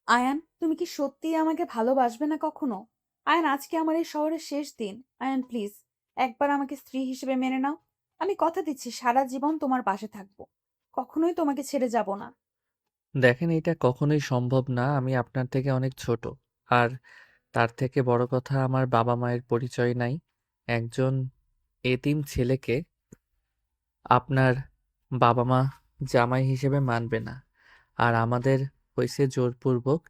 আয়ান, তুমি কি সত্যিই আমাকে ভালোবাসবে না কখনো? আয়ান, আজকে আমার এই শহরের শেষ দিন। আয়ান, প্লিজ একবার আমাকে স্ত্রী হিসেবে মেনে নাও। আমি কথা দিচ্ছি সারা জীবন তোমার পাশে থাকবো। কখনোই তোমাকে ছেড়ে যাব না। দেখেন, এটা কখনোই সম্ভব না। আমি আপনার থেকে অনেক ছোট। আর তার থেকে বড় কথা, আমার বাবা-মায়ের পরিচয় নাই। একজন এতিম ছেলেকে আপনার বাবা-মা জামাই হিসেবে মানবে না। আর আমাদের হইছে জোরপূর্বক।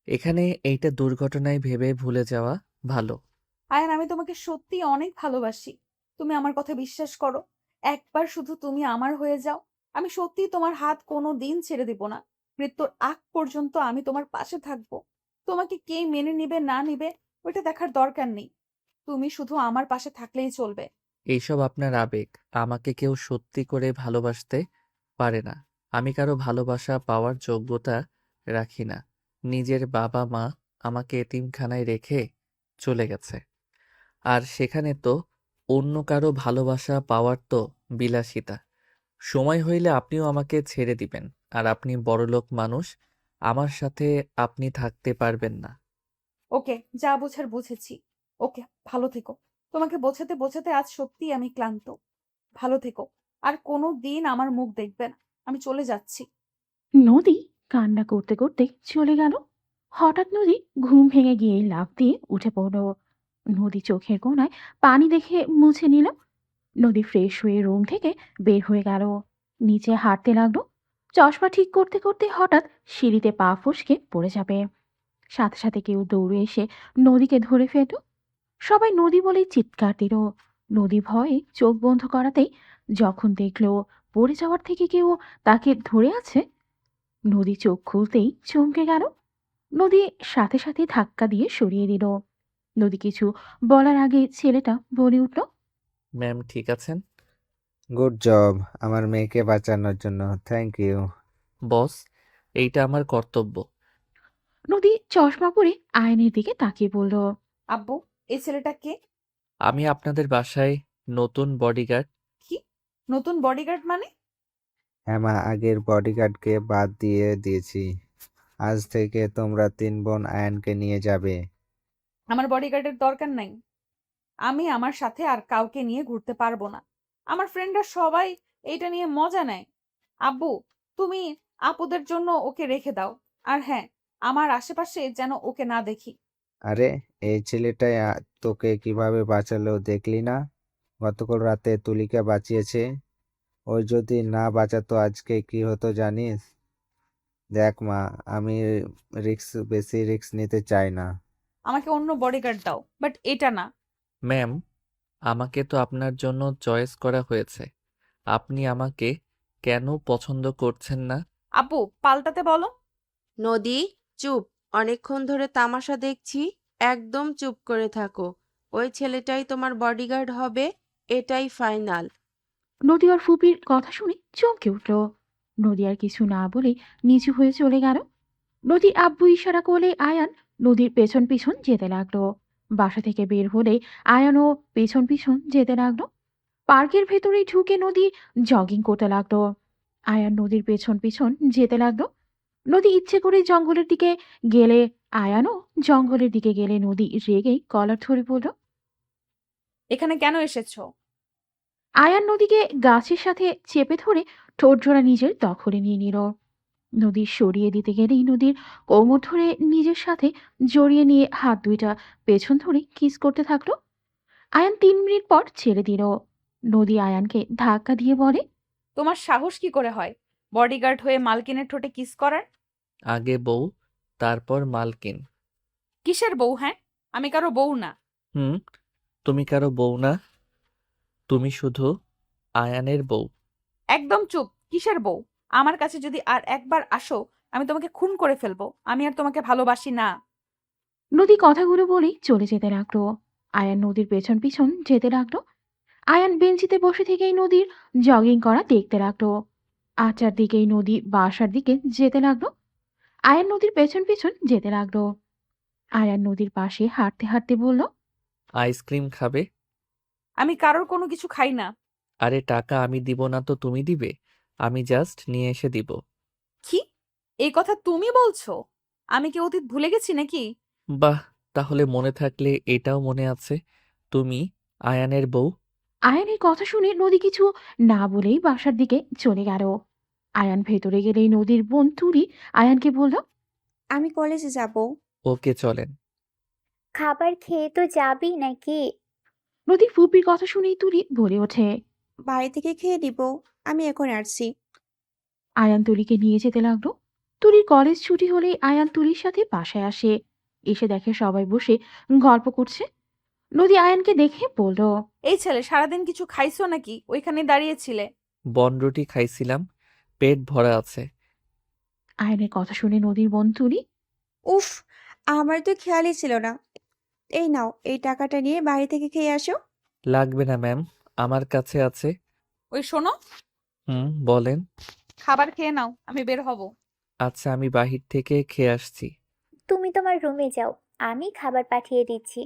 এখানে এইটা দুর্ঘটনায় ভেবে ভুলে যাওয়া ভালো। আয়ান, আমি তোমাকে সত্যিই অনেক ভালোবাসি। তুমি আমার কথা বিশ্বাস করো। একবার শুধু তুমি আমার হয়ে যাও। আমি সত্যিই তোমার হাত কোনো দিন ছেড়ে দিব না। মৃত্যুর আগ পর্যন্ত আমি তোমার পাশে থাকবো। তোমাকে কে মেনে নিবে না নিবে ওইটা দেখার দরকার নেই। তুমি শুধু আমার পাশে থাকলেই চলবে। এইসব আপনার আবেগ। আমাকে কেউ সত্যি করে ভালোবাসতে পারে না। আমি কারো ভালোবাসা পাওয়ার যোগ্যতা রাখি না। নিজের বাবা-মা আমাকে এতিমখানায় রেখে চলে গেছে। আর সেখানে তো অন্য কারো ভালোবাসা পাওয়ার তো বিলাসিতা। সময় হইলে আপনিও আমাকে ছেড়ে দিবেন। আর আপনি বড়লোক মানুষ, আমার সাথে আপনি থাকতে পারবেন না। ওকে, যা বোঝার বুঝেছি। ওকে, ভালো থেকো। তোমাকে বোঝাতে বোঝাতে আজ সত্যিই আমি ক্লান্ত। ভালো থেকো। আর কোনো দিন আমার মুখ দেখবে না। আমি চলে যাচ্ছি। নদী কান্না করতে করতে চলে গেল। হঠাৎ নদী ঘুম ভেঙে গিয়ে লাফ দিয়ে উঠে পড়ল। নদী চোখের কোণায় পানি দেখে মুছে নিল। নদী ফ্রেশ হয়ে রুম থেকে বের হয়ে গেল। নিচে হাঁটতে লাগলো। চশমা ঠিক করতে করতে হঠাৎ সিঁড়িতে পা ফসকে পড়ে যাবে। সাথে সাথে কেউ দৌড়ে এসে নদীকে ধরে ফেলল। সবাই নদী বলেই চিৎকার দিল। নদী ভয়ে চোখ বন্ধ করাতেই যখন দেখলো পড়ে যাওয়ার থেকে কেউ তাকে ধরে আছে, নদী চোখ খুলতেই চমকে গেল। নদী সাথে সাথে ধাক্কা দিয়ে সরিয়ে দিল। নদী কিছু বলার আগে ছেলেটা বলে উঠল, ম্যাম ঠিক আছেন? গুড জব আমার মেয়েকে বাঁচানোর জন্য। Thank you. বস, এইটা আমার কর্তব্য। নদী চশমা পরে আয়নের দিকে তাকিয়ে বলল, আব্বু, এই ছেলেটা কে? আমি আপনাদের বাসায় নতুন বডিগার্ড। কি? নতুন বডিগার্ড মানে? হ্যাঁ মা, আগের বডিগার্ডকে বাদ দিয়ে দিয়েছি। আজ থেকে তোমরা 3 বোন আয়ানকে নিয়ে যাবে। আমার বডিগার্ডের দরকার নাই। আমি আমার সাথে আর কাউকে নিয়ে ঘুরতে পারবো না। আমার ফ্রেন্ডরা সবাই এইটা নিয়ে মজা নেয়। আব্বু, তুমি আপুদের জন্য ওকে রেখে দাও। আর হ্যাঁ, আমার আশেপাশে যেন ওকে না দেখি। আরে, এই ছেলেটাই তোকে কিভাবে বাঁচালো দেখলি না? গতকাল রাতে তুলিকে বাঁচিয়েছে। ওই যদি না বাঁচাতো আজকে কি হতো জানিস? দেখ মা, আমি বেশি রিস্ক নিতে চাই না। আমাকে অন্য বডিগার্ড দাও, বাট এটা না। ম্যাম, আমাকে তো আপনার জন্য চয়েস করা হয়েছে। আপনি আমাকে কেন পছন্দ করছেন না? আব্বু, পাল্টাতে বলো। নদী, চুপ। অনেকক্ষণ ধরে তামাশা দেখছি। একদম চুপ করে থাকো। ওই ছেলেটাই তোমার বডিগার্ড হবে, এটাই ফাইনাল। নদী আর ফুপির কথা শুনে চমকে উঠল। নদী আর কিছু না বলে নিচু হয়ে চলে গেল। নদীর আব্বু ইশারা করলে আয়ান নদীর পেছন পিছন যেতে লাগলো। বাসা থেকে বের হলে আয়ানও পেছন পিছন যেতে লাগলো। পার্কের ভেতরে ঢুকে নদী জগিং করতে লাগলো। আয়ান নদীর পেছন পিছন যেতে লাগলো। নদী ইচ্ছে করে জঙ্গলের দিকে গেলে আয়ানও জঙ্গলের দিকে গেলে নদী রেগেই কলার ধরে পড়ল। এখানে কেন এসেছো? আয়ান নদীকে গাছের সাথে চেপে ধরে ঠোঁটজোড়া নিজের দখলে নিয়ে নিল। নদী সরিয়ে দিতে গেলেই নদীর কোমর ধরে নিজের সাথে জড়িয়ে নিয়ে হাত দুইটা পেছন ধরে কিস করতে থাকলো। আয়ান 3 মিনিট পর ছেড়ে দিল। নদী আয়ানকে ধাক্কা দিয়ে বলে, তোমার সাহস কি করে হয় বডিগার্ড হয়ে মালকিনের ঠোঁটে কিস করার? আগে বউ, তারপর মালকিন। কিসের বউ? হ্যাঁ, আমি কারো বউ না। হুম, তুমি কারো বউ না। তুমি শুধু আয়ানের বউ। একদম চুপ। কিসের বউ? আমার কাছে যদি আর একবার আসো, আমি তোমাকে খুন করে ফেলবো। আমি আর তোমাকে ভালোবাসি না। নদী কথাগুলো বলেই চলে যেতে লাগলো। আয়ান নদীর পেছন পিছন যেতে লাগলো। আয়ান বেঞ্চিতে বসে থেকেই নদীর জগিং করা দেখতে লাগলো। আচার দিকেই নদী বাসার দিকে যেতে লাগলো। আয়ান নদীর পেছন পিছন যেতে লাগলো। আয়ান নদীর পাশে হাঁটতে হাঁটতে বলল, আইসক্রিম খাবে? আমি কারোর কোনো কিছু খাই না। আরে টাকা আমি দিব না তো তুমি দিবে? আমি জাস্ট নিয়ে এসে দিব। কি? এই কথা তুমি বলছো? আমি কি অতীত ভুলে গেছি নাকি? বাহ, তাহলে মনে থাকলে এটাও মনে আছে তুমি আয়ানের বউ। আয়ানের কথা শুনে নদী কিছু না বলেই বাসার দিকে চলে গেল। আয়ান ভেতরে গেলেই নদীর বোন তুলি আয়ানকে বলল, আমি কলেজে যাব। ওকে চলেন। খাবার খেয়ে তো যাবি নাকি? নদীর ফুপির কথা শুনেই তুলি বলে ওঠে। বাড়ি থেকে খেয়ে নিব। আমি এখন আসছি। আয়ান তুলিকে নিয়ে যেতে লাগলো। তুলির কলেজ ছুটি হলেই আয়ান তুলির সাথে বাসায় আসে। এসে দেখে সবাই বসে গল্প করছে। নদী আয়ানকে দেখে বলল, এই ছেলে, সারাদিন কিছু খাইছো নাকি? ওইখানে দাঁড়িয়েছিলে। বনরুটি খাইছিলাম, পেট ভরা আছে। আয়ানের কথা শুনে নদীর বোন তুলি, উফ, আমার তো খেয়ালই ছিল না। এই নাও, এই টাকাটা নিয়ে বাড়ি থেকে খেয়ে আসো। লাগবে না ম্যাম, আমার কাছে আছে। ওই শোনো, বলেন। খাবার খেয়ে নাও, আমি বের হব। আচ্ছা, আমি বাহির থেকে খেয়ে আসছি। তুমি তোমার রুমে যাও, আমি খাবার পাঠিয়ে দিচ্ছি।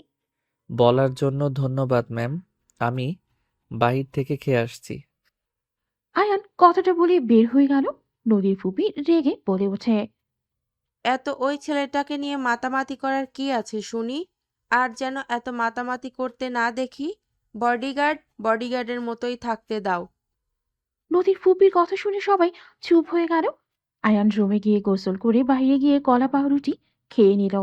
বলার জন্য ধন্যবাদ ম্যাম, আমি বাহির থেকে খেয়ে আসছি। আয়ান কথাটা বলে বের হয়ে গেল। নদীর ফুপি রেগে বলে ওঠে, এত ওই ছেলেটাকে নিয়ে মাতামাতি করার কি আছে শুনি? আর যেন এত মাতামাতি করতে না দেখি। বডিগার্ডের মতোই থাকতে দাও। নদীর ফুপির কথা শুনে সবাই চুপ হয়ে গেল। আয়ান রুমে গিয়ে গোসল করে বাইরে গিয়ে কলা পাউরুটি খেয়ে নিল।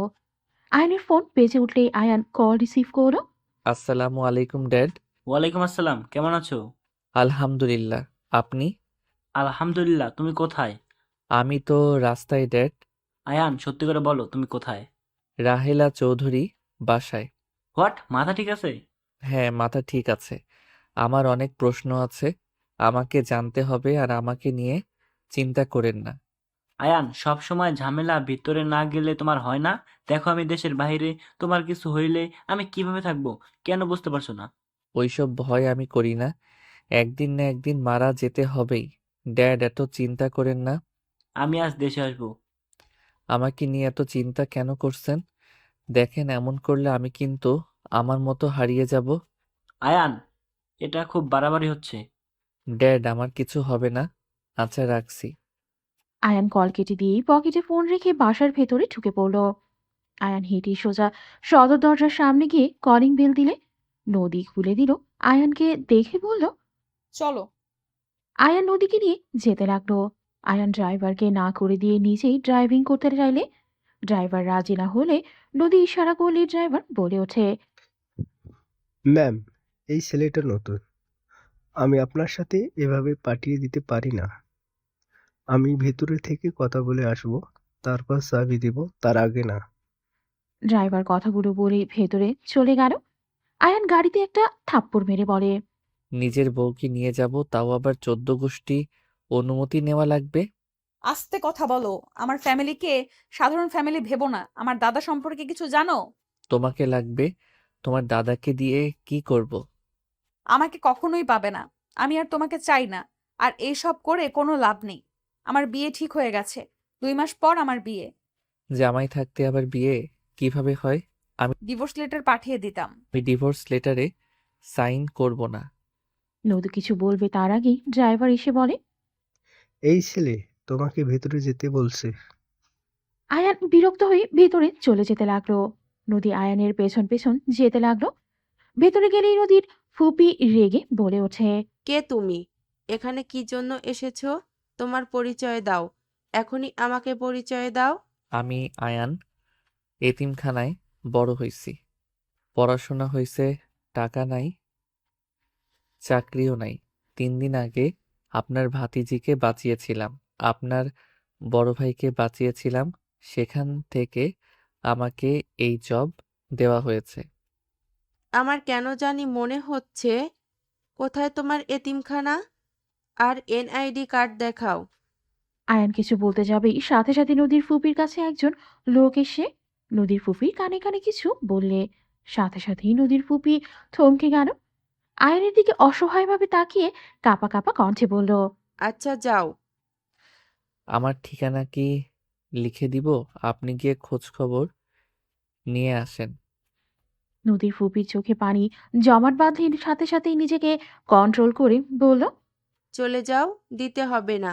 আয়ানের ফোন বেজে উঠলেই আয়ান কল রিসিভ করলো। আসসালামু আলাইকুম ড্যাড। ওয়ালাইকুম আসসালাম, কেমন আছো? আলহামদুলিল্লাহ, আপনি? আলহামদুলিল্লাহ। তুমি কোথায়? আমি তো রাস্তায় ড্যাড। আয়ান, সত্যি করে বলো তুমি কোথায়? রাহেলা চৌধুরী বাসায়। হোয়াট, মাথা ঠিক আছে? হ্যাঁ, মাথা ঠিক আছে। আমার অনেক প্রশ্ন আছে, আমাকে জানতে হবে, আর আমাকে নিয়ে চিন্তা করেন না। আয়ান, সব সময় ঝামেলা ভিতরে না গেলে তোমার হয় না? দেখো, আমি দেশের বাইরে, তোমার কিছু হইলে আমি কিভাবে থাকবো? কেন বুঝতে পারছো না? ওইসব ভয় আমি করি না, একদিন না একদিন মারা যেতে হবেই। ড্যাড, এত চিন্তা করেন না। আমি আজ দেশে আসবো। আমাকে নিয়ে এত চিন্তা কেন করছেন? দেখেন, এমন করলে আমি কিন্তু আমার মতো হারিয়ে যাব। আয়ান, এটা খুব বাড়াবাড়ি হচ্ছে। ড্যাড, আমার কিছু হবে না। আচ্ছা, রাখছি। আয়ান কল কেটে দিয়েই পকেটে ফোন রেখে বাসার ভেতরে ঢুকে পড়ল। আয়ান হেঁটে সোজা সদর দরজার সামনে গিয়ে কলিং বেল দিলে নদী খুলে দিল। আয়ানকে দেখে বলল, চলো। আয়ান নদীকে নিয়ে যেতে লাগলো। আয়ান ড্রাইভারকে না করে দিয়ে নিজেই ড্রাইভিং করতে চাইলে ড্রাইভার রাজি না হলে নদী ইশারা করলে ড্রাইভার বলে ওঠে, ম্যাম, এই ছেলেটা নতুন। আমি আপনার সাথে এভাবে পাঠিয়ে দিতে পারি না। আমি ভেতরে থেকে কথা বলে আসবো, তারপর চাবি দিব, তার আগে না। ড্রাইভার কথাগুলো বলে ভেতরে চলে গেল। আয়ান গাড়িতে একটা থাপ্পড় মেরে বলে, নিজের বউকে নিয়ে যাব, তাও আবার 14 গোষ্ঠী অনুমতি নেওয়া লাগবে? আস্তে কথা বলো। আমার ফ্যামিলিকে সাধারণ ফ্যামিলি ভেবো না। আমার দাদা সম্পর্কে কিছু জানো? তোমাকে লাগবে। তোমার দাদাকে দিয়ে কি করব? আমাকে কখনোই পাবে না। আমি আর তোমাকে চাই না। আর এইসব করে কোনো লাভ নেই। আমার বিয়ে ঠিক হয়ে গেছে। 2 মাস পর আমার বিয়ে। জামাই থাকতে আবার বিয়ে কিভাবে হয়? আমি ডিভোর্স লেটার পাঠিয়ে দিতাম। ডিভোর্স লেটারে সাইন করব না। নদী কিছু বলবে তার আগেই ড্রাইভার এসে বলে, এই ছেলে তোমাকে ভেতরে যেতে বলছে। আয়ান বিরক্ত হয়ে ভেতরে চলে যেতে লাগলো। নদী আয়ানের পেছন পেছন যেতে লাগলো। ভেতরে গেলেই নদীর ফুপি রেগে বলে ওঠে, কে তুমি? এখানে কি জন্য এসেছো? তোমার পরিচয় দাও। এখনই আমাকে পরিচয় দাও। আমি আয়ান, এতিমখানায় বড় হইছি। পড়াশোনা হইছে, টাকা নাই, চাকরিও নাই। 3 দিন আগে আপনার ভাতিজিকে বাঁচিয়েছিলাম, আপনার বড় ভাইকে বাঁচিয়েছিলাম। সেখান থেকে আমাকে এই জব দেওয়া হয়েছে। আমার কেন জানি মনে হচ্ছে, কোথায় তোমার এতিমখানা? আর এনআইডি কার্ড দেখাও। আয়ান কিছু বলতে যাবেই সাথে সাথে নদীর ফুপির কাছে একজন লোক এসে নদীর ফুপির কানে কানে কিছু বললে সাথে সাথেই নদীর ফুপি থমকে গেল। আয়ানের দিকে অসহায়ভাবে তাকিয়ে কাঁপা কাঁপা কণ্ঠে বলল, আচ্ছা, যাও। আমার ঠিকানা কি লিখে দিব? আপনি গিয়ে খোঁজ খবর নিয়ে আসেন। নদীর ফুপির চোখে পানি জমাট বাঁধলে সাথে সাথেই নিজেকে কন্ট্রোল করে বলল, চলে যাও, দিতে হবে না।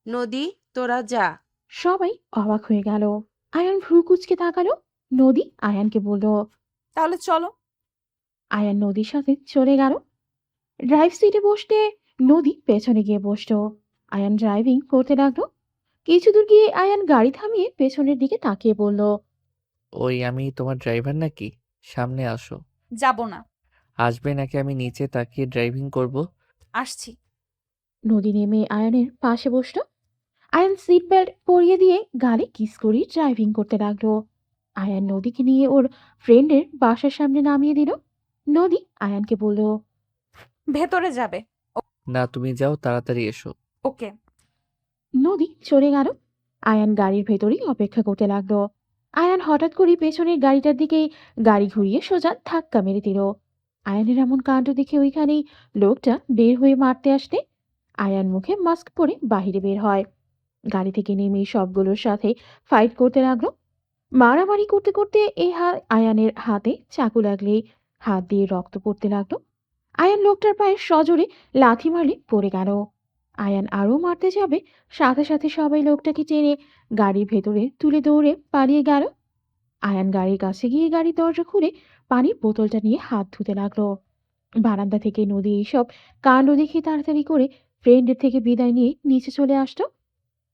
নদী, তোরা যা। সবাই অবাক হয়ে গেল। আয়ান ভ্রু কুঁচকে তাকালো। নদী আয়ানকে বলল। তাহলে চলো। আয়ান নদীর সাথে চলে গেল। ড্রাইভ সিটে বসতে নদী পেছনে গিয়ে বসলো। আয়ান ড্রাইভিং করতে লাগলো। কিছু দূর গিয়ে আয়ান গাড়ি থামিয়ে পেছনের দিকে তাকিয়ে বলল। ওই আমি তোমার ড্রাইভার নাকি? সামনে আসো। যাব না। আসবে নাকি আমি নিচে তাকিয়ে ড্রাইভিং করব? আসছি। নদী নেমে আয়ানের পাশে বসলো। আয়ান সিট বেল্ট পরিয়ে দিয়ে গাড়ি কিস করে ড্রাইভিং করতে লাগলো। আয়ান নদীকে নিয়ে ওর ফ্রেন্ডের বাসার সামনে নামিয়ে দিল। নদী আয়ানকে বলল। ভেতরে যাবে? না তুমি যাও, তাড়াতাড়ি এসো। ওকে। নদী চলে গেল। আয়ান গাড়ির ভেতরেই অপেক্ষা করতে লাগলো। আয়ান হঠাৎ করে পেছনের গাড়িটার দিকে গাড়ি ঘুরিয়ে সোজা ধাক্কা মেরে দিল। আয়ানের এমন কাণ্ড দেখে ওইখানেই লোকটা বের হয়ে মারতে আসতে আয়ান মুখে মাস্ক পরে বাহিরে বের হয়। গাড়ি থেকে নেমে সবগুলোর সাথে ফাইট করতে লাগলো। মারামারি করতে করতে আয়ানের হাতে চাকু লাগলে হাত দিয়ে রক্ত পড়তে লাগলো। আয়ান লোকটার পায়ে সজোরে লাথি মারলে পড়ে গেল। আয়ান আরো মারতে যাবে, সাথে সাথে সবাই লোকটাকে টেনে গাড়ির ভেতরে তুলে দৌড়ে পালিয়ে গেল। আয়ান গাড়ির কাছে গিয়ে গাড়ির দরজা খুলে পানির বোতলটা নিয়ে হাত ধুতে লাগলো। বারান্দা থেকে নদী এইসব কাণ্ড দেখে তাড়াতাড়ি করে ফ্রেন্ডের থেকে বিদায় নিয়ে নিচে চলে আসতো।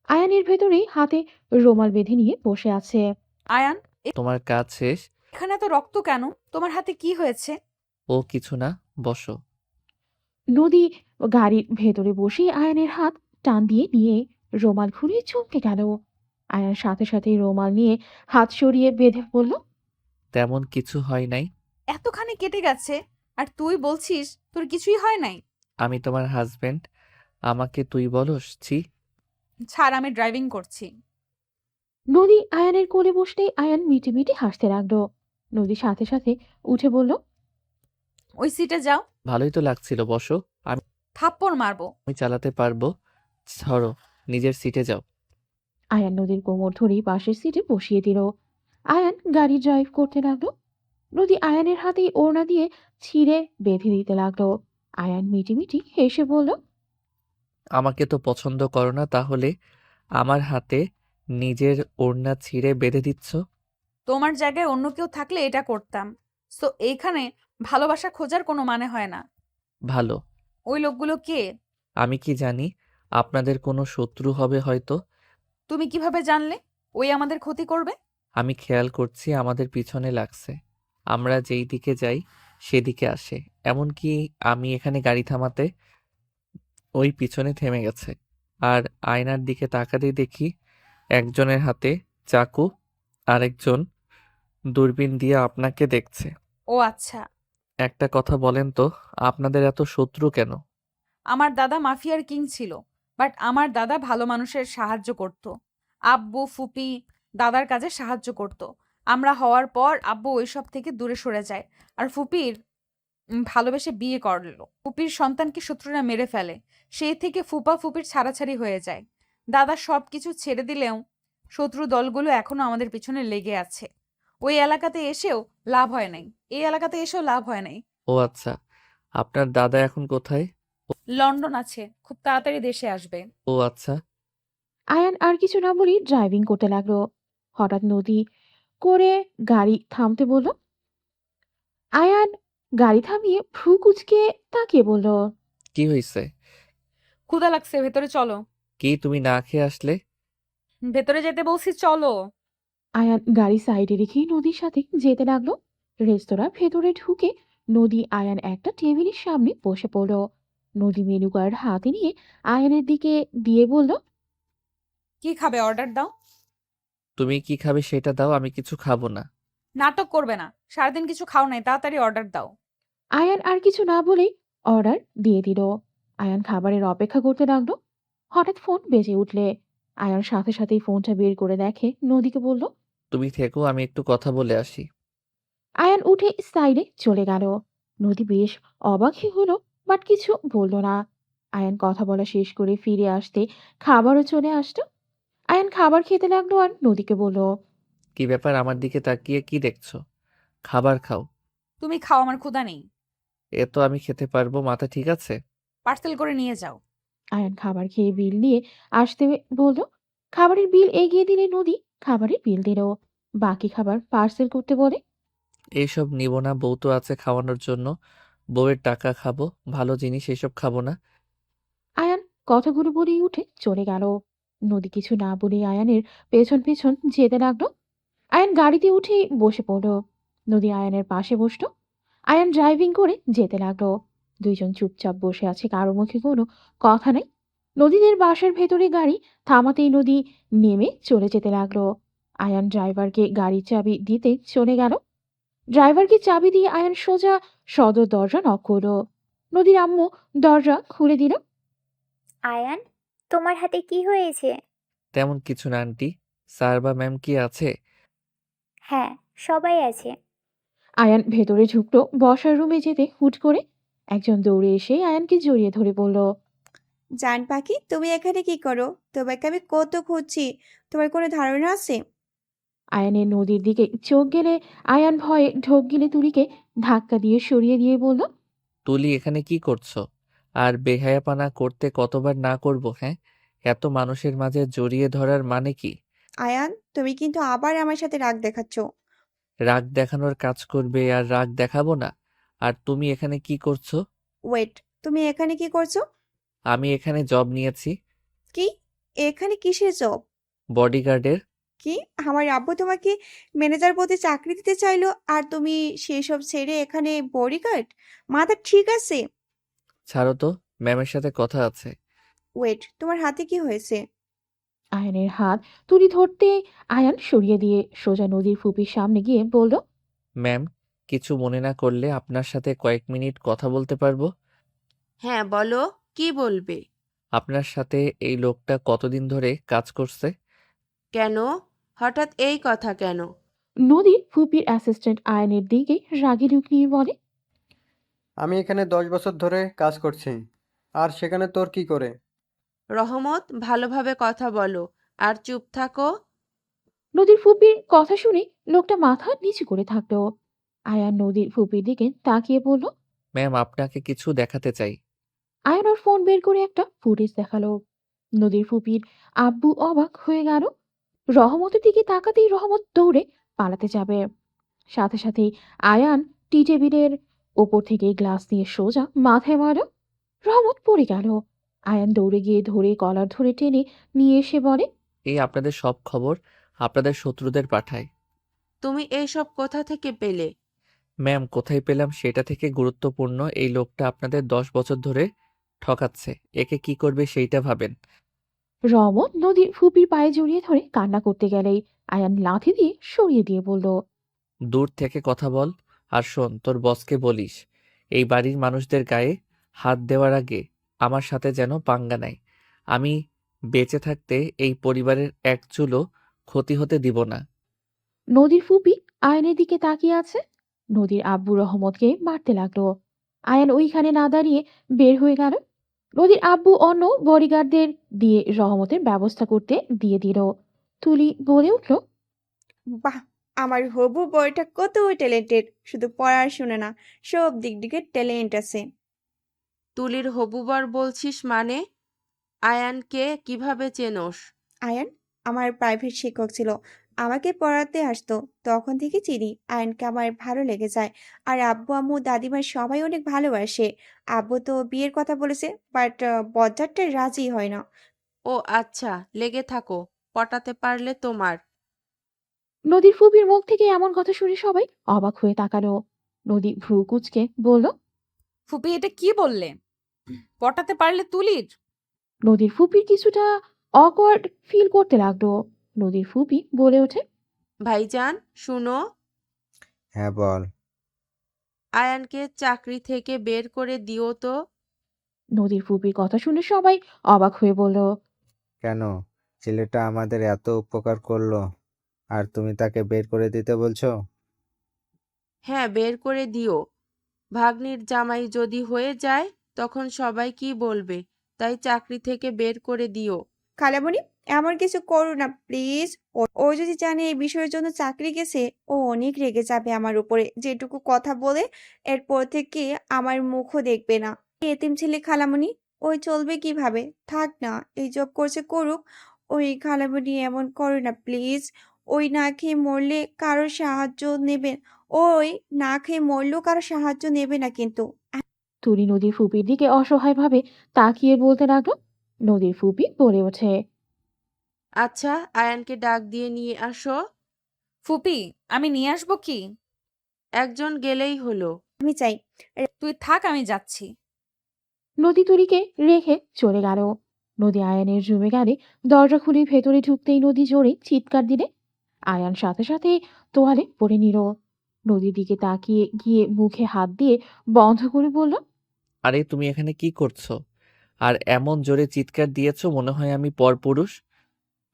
আয়ানের ভেতরে হাতে রুমাল বেঁধে নিয়ে বসে আছে। আয়ান, তোমার কাজ শেষ? এখানে এত রক্ত কেন? তোমার হাতে কি হয়েছে? ও কিছু না, বসো। নদী গাড়ির ভেতরে বসে আয়ানের হাত টান দিয়ে নিয়ে রুমাল খুলে চমকে গেল। আয়ান সাথে সাথে রুমাল নিয়ে হাত সরিয়ে বেঁধে বলল। তেমন কিছু হয় নাই। এতখানি কেটে গেছে আর তুই বলছিস তোর কিছুই হয় নাই? আমি তোমার হাজবেন্ড, আমাকে তুই বলস? ছি। ছাড়, আমি ড্রাইভিং করছি। নদী আয়ানের কোলে বসতে আয়ান মিটি মিটি হাসতে লাগলো। নদী সাথে সাথে উঠে বলল। ওই সিটে যাও। ভালোই তো লাগছিল, বসো। আমি থাপ্পড় মারবো। আমি চালাতে পারবো। ধরো, নিজের সিটে যাও। আয়ান নদীর কোমর ধরেই পাশের সিটে বসিয়ে দিল। আয়ান গাড়ি ড্রাইভ করতে লাগলো। নদী আয়ানের হাতে ওড়না দিয়ে ছিঁড়ে বেঁধে দিতে লাগলো। আয়ান মিটি মিটি হেসে বলল। আমাকে তো পছন্দ করো না, তাহলে আমার হাতে নিজের ওড়না ছিঁড়ে বেঁধে দিচ্ছ? তোমার জায়গায় অন্য কেউ থাকলে এটা করতাম। সো এইখানে ভালোবাসা খোঁজার কোনো মানে হয় না। ভালো। ওই লোকগুলো কে? আমি কি জানি, আপনাদের কোনো শত্রু হবে হয়তো। তুমি কিভাবে জানলে ওই আমাদের ক্ষতি করবে? আমি খেয়াল করছি আমাদের পিছনে লাগছে। আমরা যেই দিকে যাই সেদিকে আসে। এমনকি আমি এখানে গাড়ি থামাতে ওই পিছনে থেমে গেছে। আর আয়নার দিকে তাকাতেই দেখি একজনের হাতে চাকু, আরেকজন দূরবীন দিয়ে আপনাকে দেখছে। ও আচ্ছা। একটা কথা বলেন তো, আপনাদের এত শত্রু কেন? আমার দাদা মাফিয়ার কিং ছিল, বাট আমার দাদা ভালো মানুষের সাহায্য করত। আব্বু ফুপি দাদার কাজে সাহায্য করত। আমরা হওয়ার পর আব্বু ওইসব থেকে দূরে সরে যায় আর ফুপির ভালোবেসে বিয়ে করলো। ফুপির সন্তানকে শত্রুরা মেরে ফেলে। সেই থেকে ফুপা ফুপির ছাড়াছাড়ি হয়ে যায়। দাদা সবকিছু ছেড়ে দিলেও শত্রু দলগুলো এখনো আমাদের পিছনে লেগে আছে। ওই এলাকাতে এসেও লাভ হয় নাই, এই এলাকাতে এসেও লাভ হয় নাই। ও আচ্ছা, আপনার দাদা এখন কোথায়? লন্ডন আছে, খুব তাড়াতাড়ি দেশে আসবে। ও আচ্ছা। আয়ান আর কিছু না বলেই ড্রাইভিং করতে লাগলো। হঠাৎ নদী করে গাড়ি থামতে বলল। আয়ান গাড়ি থামিয়ে ভ্রু কুচকে তাকিয়ে বলল। কি হয়েছে? ক্ষুধা লাগছে, ভেতরে চলো। কি তুমি না খেয়ে আসলে? ভেতরে যেতে বলছি, চলো। আয়ান গাড়ি সাইডে রেখেই নদীর সাথে যেতে লাগলো। রেস্তোরাঁ ভেতরে ঢুকে নদী আয়ান একটা টেবিলের সামনে বসে পড়ল। নদী মেনু কার্ড হাতে নিয়ে আয়ানের দিকে দিয়ে বলল। কি খাবে, অর্ডার দাও। তুমি কি খাবে সেটা দাও, আমি কিছু খাবো না। নাটক করবে না, সারাদিন কিছু খাও নাই, তাড়াতাড়ি অর্ডার দাও। আয়ান আর কিছু না বলেই অর্ডার দিয়ে দিল। আয়ান খাবারের অপেক্ষা করতে লাগলো। হঠাৎ ফোন বেজে উঠলে আয়ান সাথে সাথেই ফোনটা বের করে দেখে নদীকে বলল। তুমি থেকো, আমি একটু কথা বলে আসি। আয়ান উঠে সাইডে চলে গেল। নদী বেশ অবাকই হলো, বাট কিছু বলল না। আয়ান কথা বলা শেষ করে ফিরে আসতে খাবারও চলে আসতো। আয়ান খাবার খেতে লাগলো আর নদীকে বলল। কি ব্যাপার, আমার দিকে তাকিয়ে কি দেখছো? খাবার খাও। তুমি খাও, আমার ক্ষুধা নেই। এ তো আমি খেতে পারবো, মাথা ঠিক আছে? পার্সেল করে নিয়ে যাও। আয়ান খাবার খেয়ে বিল নিয়ে আসতে বলল। খাবারের বিল এগিয়ে দিলে নদী খাবারের বিল দিল। বাকি খাবার পার্সেল করতে বলে। এইসব নিব না, বউ তো আছে খাওয়ানোর জন্য। বউয়ের টাকা খাবো, ভালো জিনিস এসব খাবো না। আয়ান কথাগুলো বলেই উঠে চলে গেল। নদী কিছু না বলে আয়ানের পেছন পেছন যেতে লাগলো। আয়ান গাড়িতে উঠে বসে পড়ল। নদী আয়ানের পাশে বসলো। আয়ান ড্রাইভিং করে যেতে লাগলো। দুইজন চুপচাপ বসে আছে, কারো মুখে কোনো কথা নেই। নদীদের বাসার ভেতরে গাড়ি থামাতেই নদী নেমে চলে যেতে লাগলো। আয়ান ড্রাইভারকে গাড়ির চাবি দিতে চলে গেল। ড্রাইভারকে চাবি দিয়ে আয়ান সোজা সদর দরজা নক করলো। নদীর আম্মু দরজা খুলে দিল। আয়ান, তোমার হাতে কি হয়েছে? তেমন কিছু না আন্টি। স্যার বা ম্যাম কি আছে? হ্যাঁ, সবাই আছে। আয়ান ভেতরে ঢুকলো। বসার রুমে যেতে হুট করে একজন দৌড়ে এসে আয়ানকে জড়িয়ে ধরে বলল, জান পাখি, তুমি এখানে কি করো? তোমাকে আমি কত খুঁজছি, তোমার কোনো ধারণা আছে? আয়ানের নদীর দিকে চোখ গেলে আয়ান ভয়ে ঢোক গিলে তুলিকে ধাক্কা দিয়ে সরিয়ে দিয়ে বলল, তুলি এখানে কি করছো? আর বেহায়াপানা করতে কতবার না করব, হ্যাঁ? এত মানুষের মাঝে জড়িয়ে ধরার মানে কি? আয়ান, তুমি কিন্তু আবার আমার সাথে রাগ দেখাচ্ছ। রাগ দেখানোর কাজ করবে আর রাগ দেখাবো না? আর তুমি এখানে কি করছো? ওয়েট, তুমি এখানে কি করছো? আমি এখানে জব নিয়েছি। কি? এখানে কিসের জব? বডিগার্ডের। কি? আমার আব্বু তোমাকে ম্যানেজার পদে চাকরি দিতে চাইলো, আর তুমি সেসব ছেড়ে এখানে বডিগার্ড? মাথা ঠিক আছে? ছাড়ো তো, ম্যামের সাথে কথা আছে। ওয়েট, তোমার হাতে কি হয়েছে? আয়ানের হাত তুলি ধরতে আয়ান সরিয়ে দিয়ে সোজা নদীর ফুপির সামনে গিয়ে বলল, ম্যাম, কিছু মনে না করলে আপনার সাথে কয়েক মিনিট কথা বলতে পারবো? হ্যাঁ বলো, কি বলবে? আপনার সাথে এই লোকটা কতদিন ধরে কাজ করছে? কেন? হঠাৎ এই কথা কেন? নদীর ফুপির অ্যাসিস্ট্যান্ট আয়ানের দিকে রাগি লুকিয়ে বলে, আমি এখানে 10 বছর ধরে কাজ করছি, আর সেখানে তোর কি করে? রহমত, ভালোভাবে কথা বলো আর চুপ থাকো। নদীর ফুপির কথা শুনে লোকটা মাথা নিচু করে থাকলো। আয়ান নদীর ফুপির দিকে তাকিয়ে বলল, ম্যাম, আপনাকে কিছু দেখাতে চাই। আয়ান ওর ফোন বের করে একটা ফুটেজ দেখালো। নদীর ফুপির আব্বু অবাক হয়ে গেল। রহমতের দিকে তাকাতেই রহমত দৌড়ে পালাতে যাবে। সাথে সাথেই আয়ান টি টেবিলের ওপর থেকে গ্লাস দিয়ে সোজা মাথায় মারল। রহমত পড়ে গেল। আয়ান দৌড়ে গিয়ে ধরে কলার ধরে টেনে নিয়ে এসে বলে, এই আপনাদের সব খবর আপনাদের শত্রুদের পাঠায়। তুমি এইসব কোথা থেকে পেলে? ম্যাম, কোথায় পেলাম সেটা থেকে গুরুত্বপূর্ণ এই লোকটা আপনাদের 10 বছর ধরে ঠকাচ্ছে। একে কি করবে সেইটা ভাবেন। রহমত নদীর ফুপির পায়ে জড়িয়ে ধরে কান্না করতে গেলেই আয়ান লাথি দিয়ে সরিয়ে দিয়ে বলল, দূর থেকে কথা বল। আর শোন, তোর বসকে বলিস এই বাড়ির মানুষদের গায়ে হাত দেওয়ার আগে আমার সাথে যেন পাঙ্গা নেয়। আমি বেঁচে থাকতে এই পরিবারের এক চুলও ক্ষতি হতে দিব না। নদীর ফুপি আয়নের দিকে তাকিয়ে আছে। নদীর আব্বু রহমতকে মারতে লাগলো। আয়ান ওইখানে না দাঁড়িয়ে বের হয়ে গেল। নদীর আব্বু অন্য বডিগার্ডদের দিয়ে রহমতের ব্যবস্থা করতে দিয়ে দিল। তুলি বলে উঠল, বাহ, আমার হবু বউটা কত ট্যালেন্টেড! শুধু পড়াশোনা না, সব দিক দিকে ট্যালেন্ট আছে। তুলির হবু বর বলছিস মানে? আয়ানকে কিভাবে চেনোস? আয়ান আমার প্রাইভেট শিক্ষক ছিল, আমাকে পড়াতে আসতো। তখন থেকে চিনি। আয়ানকে আমার ভালো লেগে যায়। আর আব্বু আম্মু দাদিমার সবাই অনেক ভালোবাসে। আব্বু তো বিয়ের কথা বলেছে, বাট বজ্জারটা রাজি হয় না। ও আচ্ছা, লেগে থাকো, পটাতে পারলে তোমার। নদীর ফুপির মুখ থেকে এমন কথা শুনে সবাই অবাক হয়ে তাকালো। নদী ভ্রু কুচকে বলল, ফুপি, এটা কি বললে? পটাতে পারলে তুলির? নদীর ফুপির কিছুটা অকওয়ার্ড ফিল করতে লাগলো। নদীর ফুপি বলে ওঠে, ভাইজান শুনো, হ্যাঁ বল। আয়ানকে চাকরি থেকে বের করে দিও তো। নদীর ফুপির কথা শুনে সবাই অবাক হয়ে বলল, কেন? ছেলেটা আমাদের এত উপকার করলো, আর তুমি তাকে বের করে দিতে বলছো? হ্যাঁ, বের করে দিও। ভাগ্নির জামাই যদি হয়ে যায় তখন সবাই কি বলবে? তাই চাকরি থেকে বের করে দিও। খালামণি, এমন কিছু করো না প্লিজ। ও যদি জানে এই বিষয়ের জন্য চাকরি গেছে, ও অনেক রেগে যাবে আমার উপরে। যেটুকু কথা বলে এরপর থেকে আমার মুখও দেখবে না। এতিম ছেলে খালামণি, ওই চলবে কিভাবে? থাক না, এই জব করছে করুক। ওই খালামণি এমন করো না প্লিজ। ওই না খেয়ে মরলে কারো সাহায্য নেবে, ওই না খেয়ে মরলেও কারো সাহায্য নেবে না কিন্তু। তুলি নদীর ফুপির দিকে অসহায়ভাবে তাকিয়ে বলতে লাগলো। নদীর ফুপি বলে ওঠে। আচ্ছা, আয়ানকে ডাক দিয়ে নিয়ে আসো। ফুপি, আমি নিয়ে আসবো কি? একজন গেলেই হলো। আমি চাই। তুই থাক, আমি যাচ্ছি। নদী তুলিকে রেখে চলে গেল। নদী আয়ানের রুমে গেলে দরজা খুলে ভেতরে ঢুকতেই নদী জোরে চিৎকার দিলে। আয়ান সাথে সাথে তোয়ালে পড়ে নিল। নদীর দিকে তাকিয়ে গিয়ে মুখে হাত দিয়ে বন্ধ করে বলল। আরে তুমি এখানে কি করছো? আর এমন জোরে চিৎকার দিয়েছো মনে হয় আমি পরপুরুষ।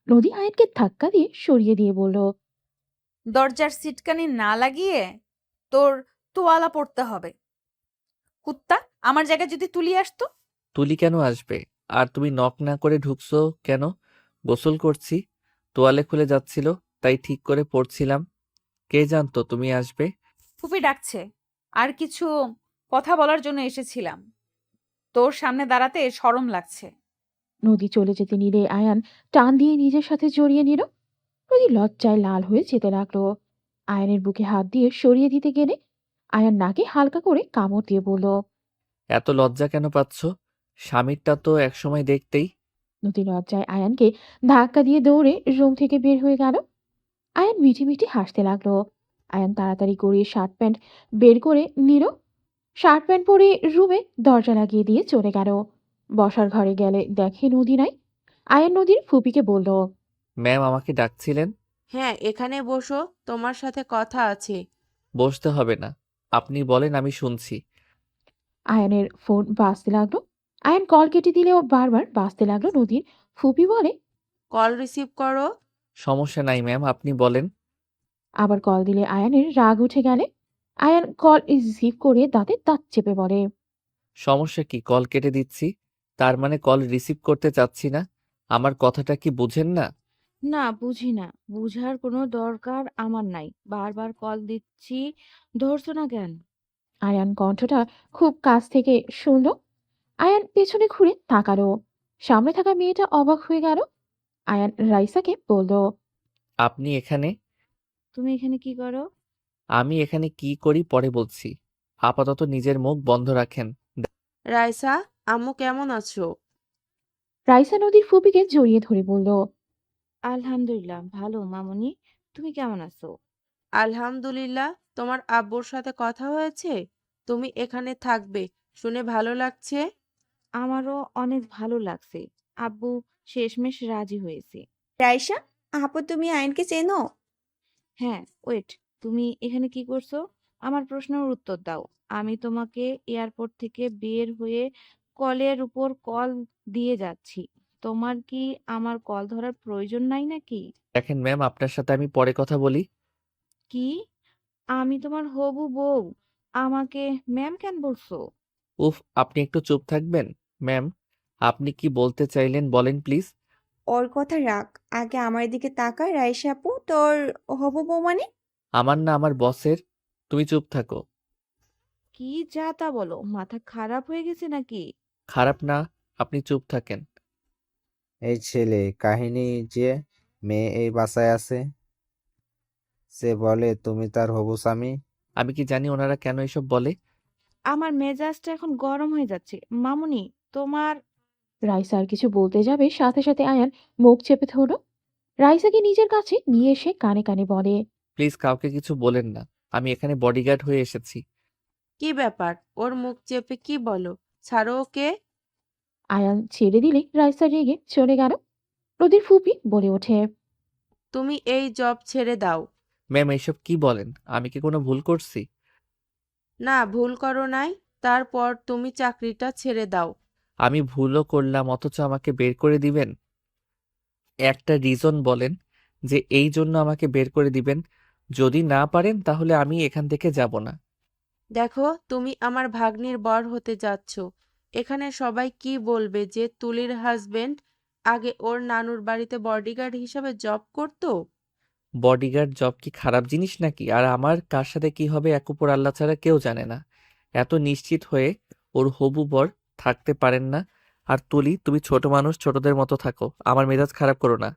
নদী আয়ানকে ধাক্কা দিয়ে সরিয়ে দিয়ে বলল। দরজার সিটকানি না লাগিয়ে তোর তোয়ালা পড়তে হবে। কুত্তা, আমার জায়গায় যদি তুলি আসতো। তুলি কেন আসবে? আর তুমি নক না করে ঢুকছো কেন? গোসল করছি, তোয়ালে খুলে যাচ্ছিল, তাই ঠিক করে পড়ছিলাম। কে জানতো তুমি আসবে? ফুপি ডাকছে, আর কিছু কথা বলার জন্য এসেছিলাম। তোর সামনে দাঁড়াতে শরম লাগছে। নদী চলে যেতে নিলে আয়ান টান দিয়ে নিজের সাথে জড়িয়ে নিল। নদী লজ্জায় লাল হয়ে যেতে লাগলো। আয়ানের বুকে হাত দিয়ে সরিয়ে দিতে গেলে আয়ান নাকে হালকা করে কামড় দিয়ে বলল। এত লজ্জা কেন পাচ্ছ? স্বামীরটা তো একসময় দেখতেই। নদী লজ্জায় আয়ানকে ধাক্কা দিয়ে দৌড়ে রুম থেকে বের হয়ে গেল। আয়ান মিঠি মিঠি হাসতে লাগলো। আয়ান তাড়াতাড়ি করে শার্ট প্যান্ট বের করে নিল। শার্ট প্যান্ট পরে রুমে দরজা লাগিয়ে দিয়ে চলে গেল। বসার ঘরে গেলে দেখে নদী নাই। আয়ান নদীর ফুপিকে বলল। ম্যাম আমাকে ডাকছিলেন? হ্যাঁ, এখানে বসো, তোমার সাথে কথা আছে। বসতে হবে না, আপনি বলেন, আমি শুনছি। আয়ানের ফোন বাজতে লাগলো। আয়ান কল কেটে দিলেও বারবার বাজতে লাগলো। নদীর ফুপি বলে। কল রিসিভ করো। সমস্যা নাই ম্যাম, আপনি বলেন। আবার কল দিলে আয়ানের রাগ উঠে গেলে। আয়ান কল রিসিভ করে দাঁতে দাঁত চেপে বলে। সমস্যা কি? কল কেটে দিচ্ছি, তার মানে কল রিসিভ করতে চাচ্ছি না? আমার কথাটা কি বুঝেন না? না, বুঝি না। বুঝার কোনো দরকার আমার নাই। বারবার কল দিচ্ছি, ধরছো না কেন? আয়ান কণ্ঠটা খুব কাছ থেকে শুনলো। আয়ান পেছনে ঘুরে তাকালো। সামনে থাকা মেয়েটা অবাক হয়ে গেল। আয়ান রাইসাকে বলল। আপনি এখানে? তুমি এখানে কি করো? আমি এখানে কি করি পরে বলছি, আপাতত নিজের মুখ বন্ধ রাখেন। রাইসা, আম্মু কেমন আছো? রাইসা নদীর ফুপিকে জড়িয়ে ধরে বলল। আলহামদুলিল্লাহ, ভালো মামুনি। তুমি কেমন আছো? আলহামদুলিল্লাহ। তোমার আব্বুর সাথে কথা হয়েছে? তুমি এখানে থাকবে শুনে ভালো লাগছে। আমারও অনেক ভালো লাগছে। আব্বু শেষমেশ রাজি হয়েছে। রাইসা, আপু তুমি আয়নকে চেনো? হ্যাঁ, ওয়েট। তুমি এখানে কি করছো? আমার প্রশ্নের উত্তর দাও। আমি তোমাকে এয়ারপোর্ট থেকে বের হয়ে কলের উপর কল দিয়ে যাচ্ছি। তোমার কি আমার কল ধরার প্রয়োজন নাই নাকি? দেখেন ম্যাম, আপনার সাথে আমি পরে কথা বলি। কি? আমি তোমার হবু বউ, আমাকে ম্যাম কেন বলছো? উফ, আপনি একটু চুপ থাকবেন? ম্যাম, আপনি কি বলতে চাইলেন বলেন প্লিজ। ওর কথা রাখ, আগে আমার দিকে তাকা। রাইসা আপু তোর হবু বউ মানে? আমার না, আমার বসের। তুমি চুপ থাকো। কি যা তা বলো, মাথা খারাপ হয়ে গেছে নাকি? খারাপ না, আপনি চুপ থাকেন। এই ছেলে কাহিনী যে মেয়ে এই বাসায় আছে, সে বলে তুমি তার হবু স্বামী। আমি কি জানি ওনারা কেন এসব বলে। আমার মেজাজটা এখন গরম হয়ে যাচ্ছে। মামুনি, তোমার রাইসা আর কিছু বলতে যাবে, সাথে সাথে আয়ান মুখ চেপে ধরল। রাইসাকে নিজের কাছে নিয়ে এসে কানে কানে বলে। প্লিজ কাউকে কিছু বলেন না, আমি এখানে বডিগার্ড হয়ে এসেছি। কি ব্যাপার? ওর মুখ চেপে কি বলো? ছাড়ো ওকে। আয়ান ছেড়ে দিলে রাইসা রেগে চলে গেল। নদীর ফুপি বলে ওঠে। তুমি এই জব ছেড়ে দাও। ম্যাম এসব কি বলেন? আমি কি কোনো ভুল করছি? না, ভুল করো নাই। তারপর তুমি চাকরিটা ছেড়ে দাও। আমি ভুলও করলাম অথচ আমাকে বের করে দিবেন? একটা রিজন বলেন যে এই জন্য আমাকে বের করে দিবেন। যদি না পারেন তাহলে আমি এখান থেকে যাব না। দেখো, তুমি আমার ভাগ্নির বর হতে যাচ্ছ। এখানে সবাই কি বলবে যে তুলির হাজবেন্ড আগে ওর নানুর বাড়িতে বডিগার্ড হিসাবে জব করতো? বডিগার্ড জব কি খারাপ জিনিস নাকি? আর আমার কার সাথে কি হবে এক উপর আল্লাহ ছাড়া কেউ জানে না। এত নিশ্চিত হয়ে ওর হবু বর থাকতে পারেন না? আর তুলি, তুমি ছোট মানুষ, ছোটদের মতো থাকো, আমার মেজাজ খারাপ করো না।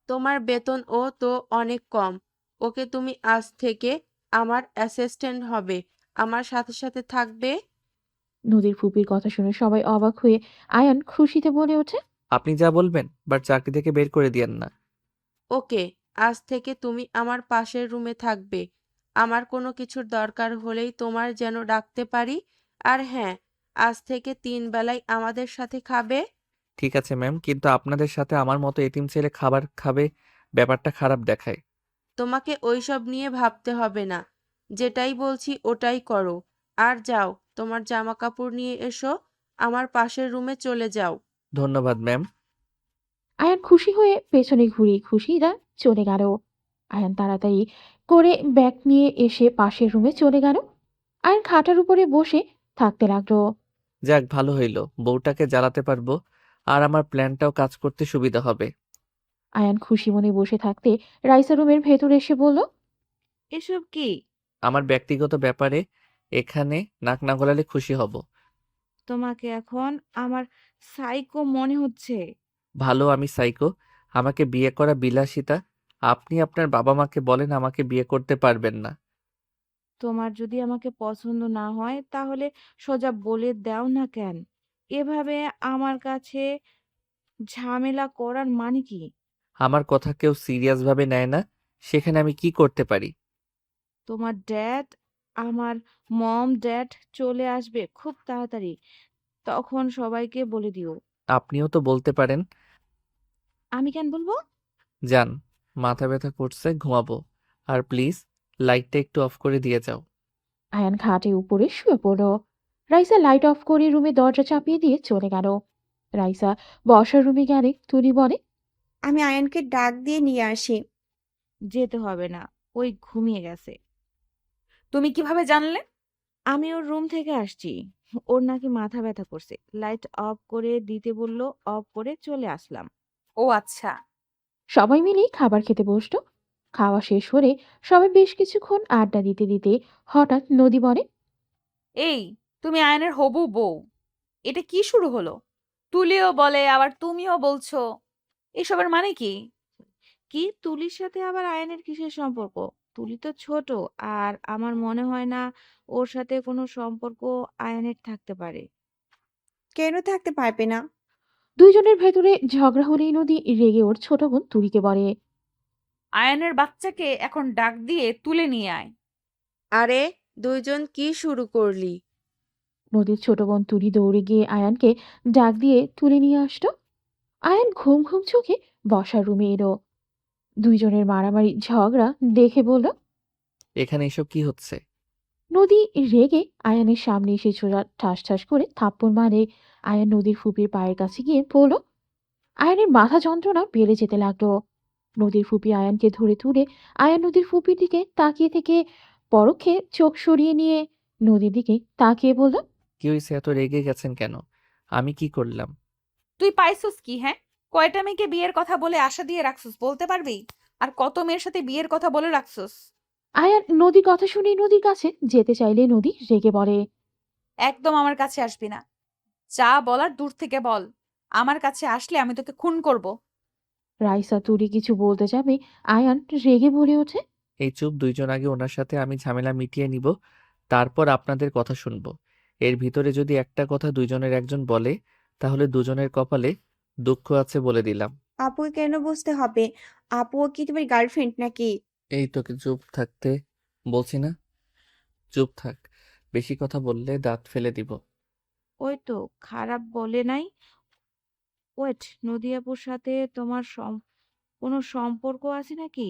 তোমার বেতন ও তো অনেক কম। ওকে তুমি আজ থেকে আমার অ্যাসিস্ট্যান্ট হবে, আমার সাথে সাথে থাকবে। নদীর ফুপির কথা শুনে সবাই অবাক হয়ে আয়ান খুশিতে বলে ওঠে। আপনি যা বলবেন, বাট চাকরি থেকে বের করে দিয়েন না। ওকে, আজ থেকে তুমি আমার পাশের রুমে থাকবে। আমার কোনো কিছুর দরকার হলেই তোমার যেন ডাকতে পারি। আর হ্যাঁ, আজ থেকে 3 বেলাই আমাদের সাথে খাবে। ঠিক আছে ম্যাম, কিন্তু আপনাদের সাথে আমার মতো এতিম ছেলে খাবার খাবে, ব্যাপারটা খারাপ দেখায়। তোমাকে ওইসব নিয়ে ভাবতে হবে না, যেটাই বলছি ওটাই করো। আর যাও, তোমার জামা কাপড় নিয়ে এসো, আমার পাশের রুমে চলে যাও। ধন্যবাদ ম্যাম। আয়ান খুশি হয়ে পেছনে ঘুরে খুশিরা চলে গেল। আয়ান তাড়াতাড়ি করে ব্যাগ নিয়ে এসে পাশের রুমে চলে গেল। আয়ান খাটের উপরে বসে থাকতে লাগলো। যাক, ভালো হইল, বউটাকে জ্বালাতে পারবো, আর আমার প্ল্যানটাও কাজ করতে সুবিধা হবে। আয়ান খুশি মনে বসে থাকতে রাইসা রুমের ভেতরে এসে বলল। এসব কি? আমার ব্যক্তিগত ব্যাপারে এখানে নাক না গলালে খুশি হব। তোমাকে এখন আমার সাইকো মনে হচ্ছে। ভালো, আমি সাইকো? আমাকে বিয়ে করা বিলাসিতা? আপনি আপনার বাবা মাকে বলেন আমাকে বিয়ে করতে পারবেন না। তোমার যদি আমাকে পছন্দ না হয় তাহলে সোজা বলে দাও না কেন? এভাবে আমার কাছে ঝামেলা করার মানে কি? আমার কথা কেউ সিরিয়াস ভাবে নেয় না, সেখানে আমি কি করতে পারি? তোমার ড্যাড, আমার ড্যাড চলে আসবে খুব তাড়াতাড়ি। তখন সবাইকে বলে দিও। আপনিও তো বলতে পারেন। আমি কেন বলবো? যান, মাথা ব্যথা করছে, ঘুমাবো। আর প্লিজ লাইটটা একটু অফ করে দিয়ে যাও। আয়ান খাটের উপরে শুয়ে পড়ল। রাইসা লাইট অফ করে রুমে দরজা চাপিয়ে দিয়ে চলে গেল। রাইসা বসার রুমে গেলে তুলি বলে। আমি আয়ানকে ডাক দিয়ে নিয়ে আসি। যেতে হবে না, ওই ঘুমিয়ে গেছে। তুমি কিভাবে জানলে? আমি ওর রুম থেকে আসছি। ওর নাকি মাথা ব্যথা করছে, লাইট অফ করে দিতে বললো, অফ করে চলে আসলাম। ও আচ্ছা। সবাই মিলে খাবার খেতে বসলো। খাওয়া শেষ হলে সবাই বেশ কিছুক্ষণ আড্ডা দিতে দিতে হঠাৎ নদী বলে। এই, তুমি আয়নের হবু বউ, এটা কি শুরু হলো? তুলিও বলে আবার তুমিও বলছো, এসবের মানে কি? কি, তুলির সাথে আবার আয়নের কিসের সম্পর্ক? তুলি তো ছোট, আর আমার মনে হয় না ওর সাথে কোনো সম্পর্ক আয়নের থাকতে পারে। কেন থাকতে পারবে না? দুইজনের ভেতরে ঝগড়া হলেই নদী রেগে ওর ছোট বোন তুলিকে বলে। আয়নের বাচ্চাকে এখন ডাক দিয়ে তুলে নিয়ে আয়। আরে, দুইজন কি শুরু করলি? নদীর ছোট বোন তুলি দৌড়ে গিয়ে আয়ানকে ডাক দিয়ে তুলে নিয়ে আসলো। আয়ান ঘুম ঘুম চোখে বসার রুমে এলো। দুইজনের মারামারি ঝগড়া দেখে বলল। এখানে এসব কি হচ্ছে? নদী রেগে আয়ানের সামনে এসে সোজা ঠাস ঠাস করে থাপ্পড় মারে। আয়ান নদীর ফুপির পায়ের কাছে গিয়ে পড়ল। আয়ানের মাথা যন্ত্রণা বেড়ে যেতে লাগলো। নদীর ফুপি আয়ানকে ধরে তুলে আয়ান নদীর ফুপির দিকে তাকিয়ে থেকে পরক্ষে চোখ সরিয়ে নিয়ে নদীর দিকে তাকিয়ে বলল। কি হয়েছে, এত রেগে গেছেন কেন? আমি কি করলাম? তুই পাইছস কি? হ্যাঁ, কয়টা মেয়েকে বিয়ের কথা বলে আশা দিয়ে রাখছস বলতে পারবি? আর কত মেয়ের সাথে বিয়ের কথা বলে রাখছস? আয়ান নদীর কথা শুনে নদীর কাছে যেতে চাইলে নদী রেগে বলে। একদম আমার কাছে আসবি না, যা বলার দূর থেকে বল। আমার কাছে আসলে আমি তোকে খুন করব। রাইসা তুলি কিছু বলতে যাবে আয়ান রেগে বলে ওঠে। এই চুপ, দুইজন আগে ওনার সাথে আমি ঝামেলা মিটিয়ে নিব, তারপর আপনাদের কথা শুনবো। এর ভিতরে যদি একটা কথা দুইজনের একজন বলে, তাহলে দুজনের কপালে দুঃখ আছে বলে দিলাম। আপুকে কেন বুঝতে হবে? আপুও কি তোমার গার্লফ্রেন্ড নাকি? এই তোকে চুপ থাকতে বলছি না? চুপ থাক, বেশি কথা বললে দাঁত ফেলে দিব। ওই তো, খারাপ বলে নাই। ওয়েট, নদী আপুর সাথে তোমার কোনো সম্পর্ক আছে নাকি?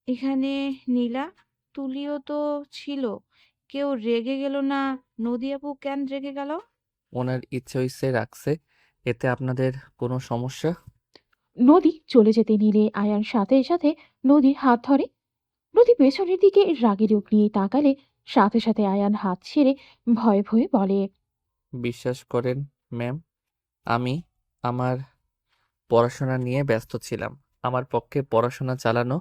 এখানে নীলা, তুলিও তো ছিল। কেউ রেগে গেল না? নদী আপু কেন রেগে গেল? ওনার ইচ্ছে হইছে রাখছে, এতে আপনাদের কোনো সমস্যা? নদী চলে যেতে নিলে আয়ান সাথে সাথে নদীর হাত ধরে। নদী পেছনের দিকে রাগী রূপ নিয়ে তাকালে সাথে সাথে আয়ান হাত ছেড়ে ভয়ে ভয়ে বলে। বিশ্বাস করেন ম্যাম, আমি আমার পড়াশোনা নিয়ে ব্যস্ত ছিলাম। আমার পক্ষে পড়াশোনা চালানো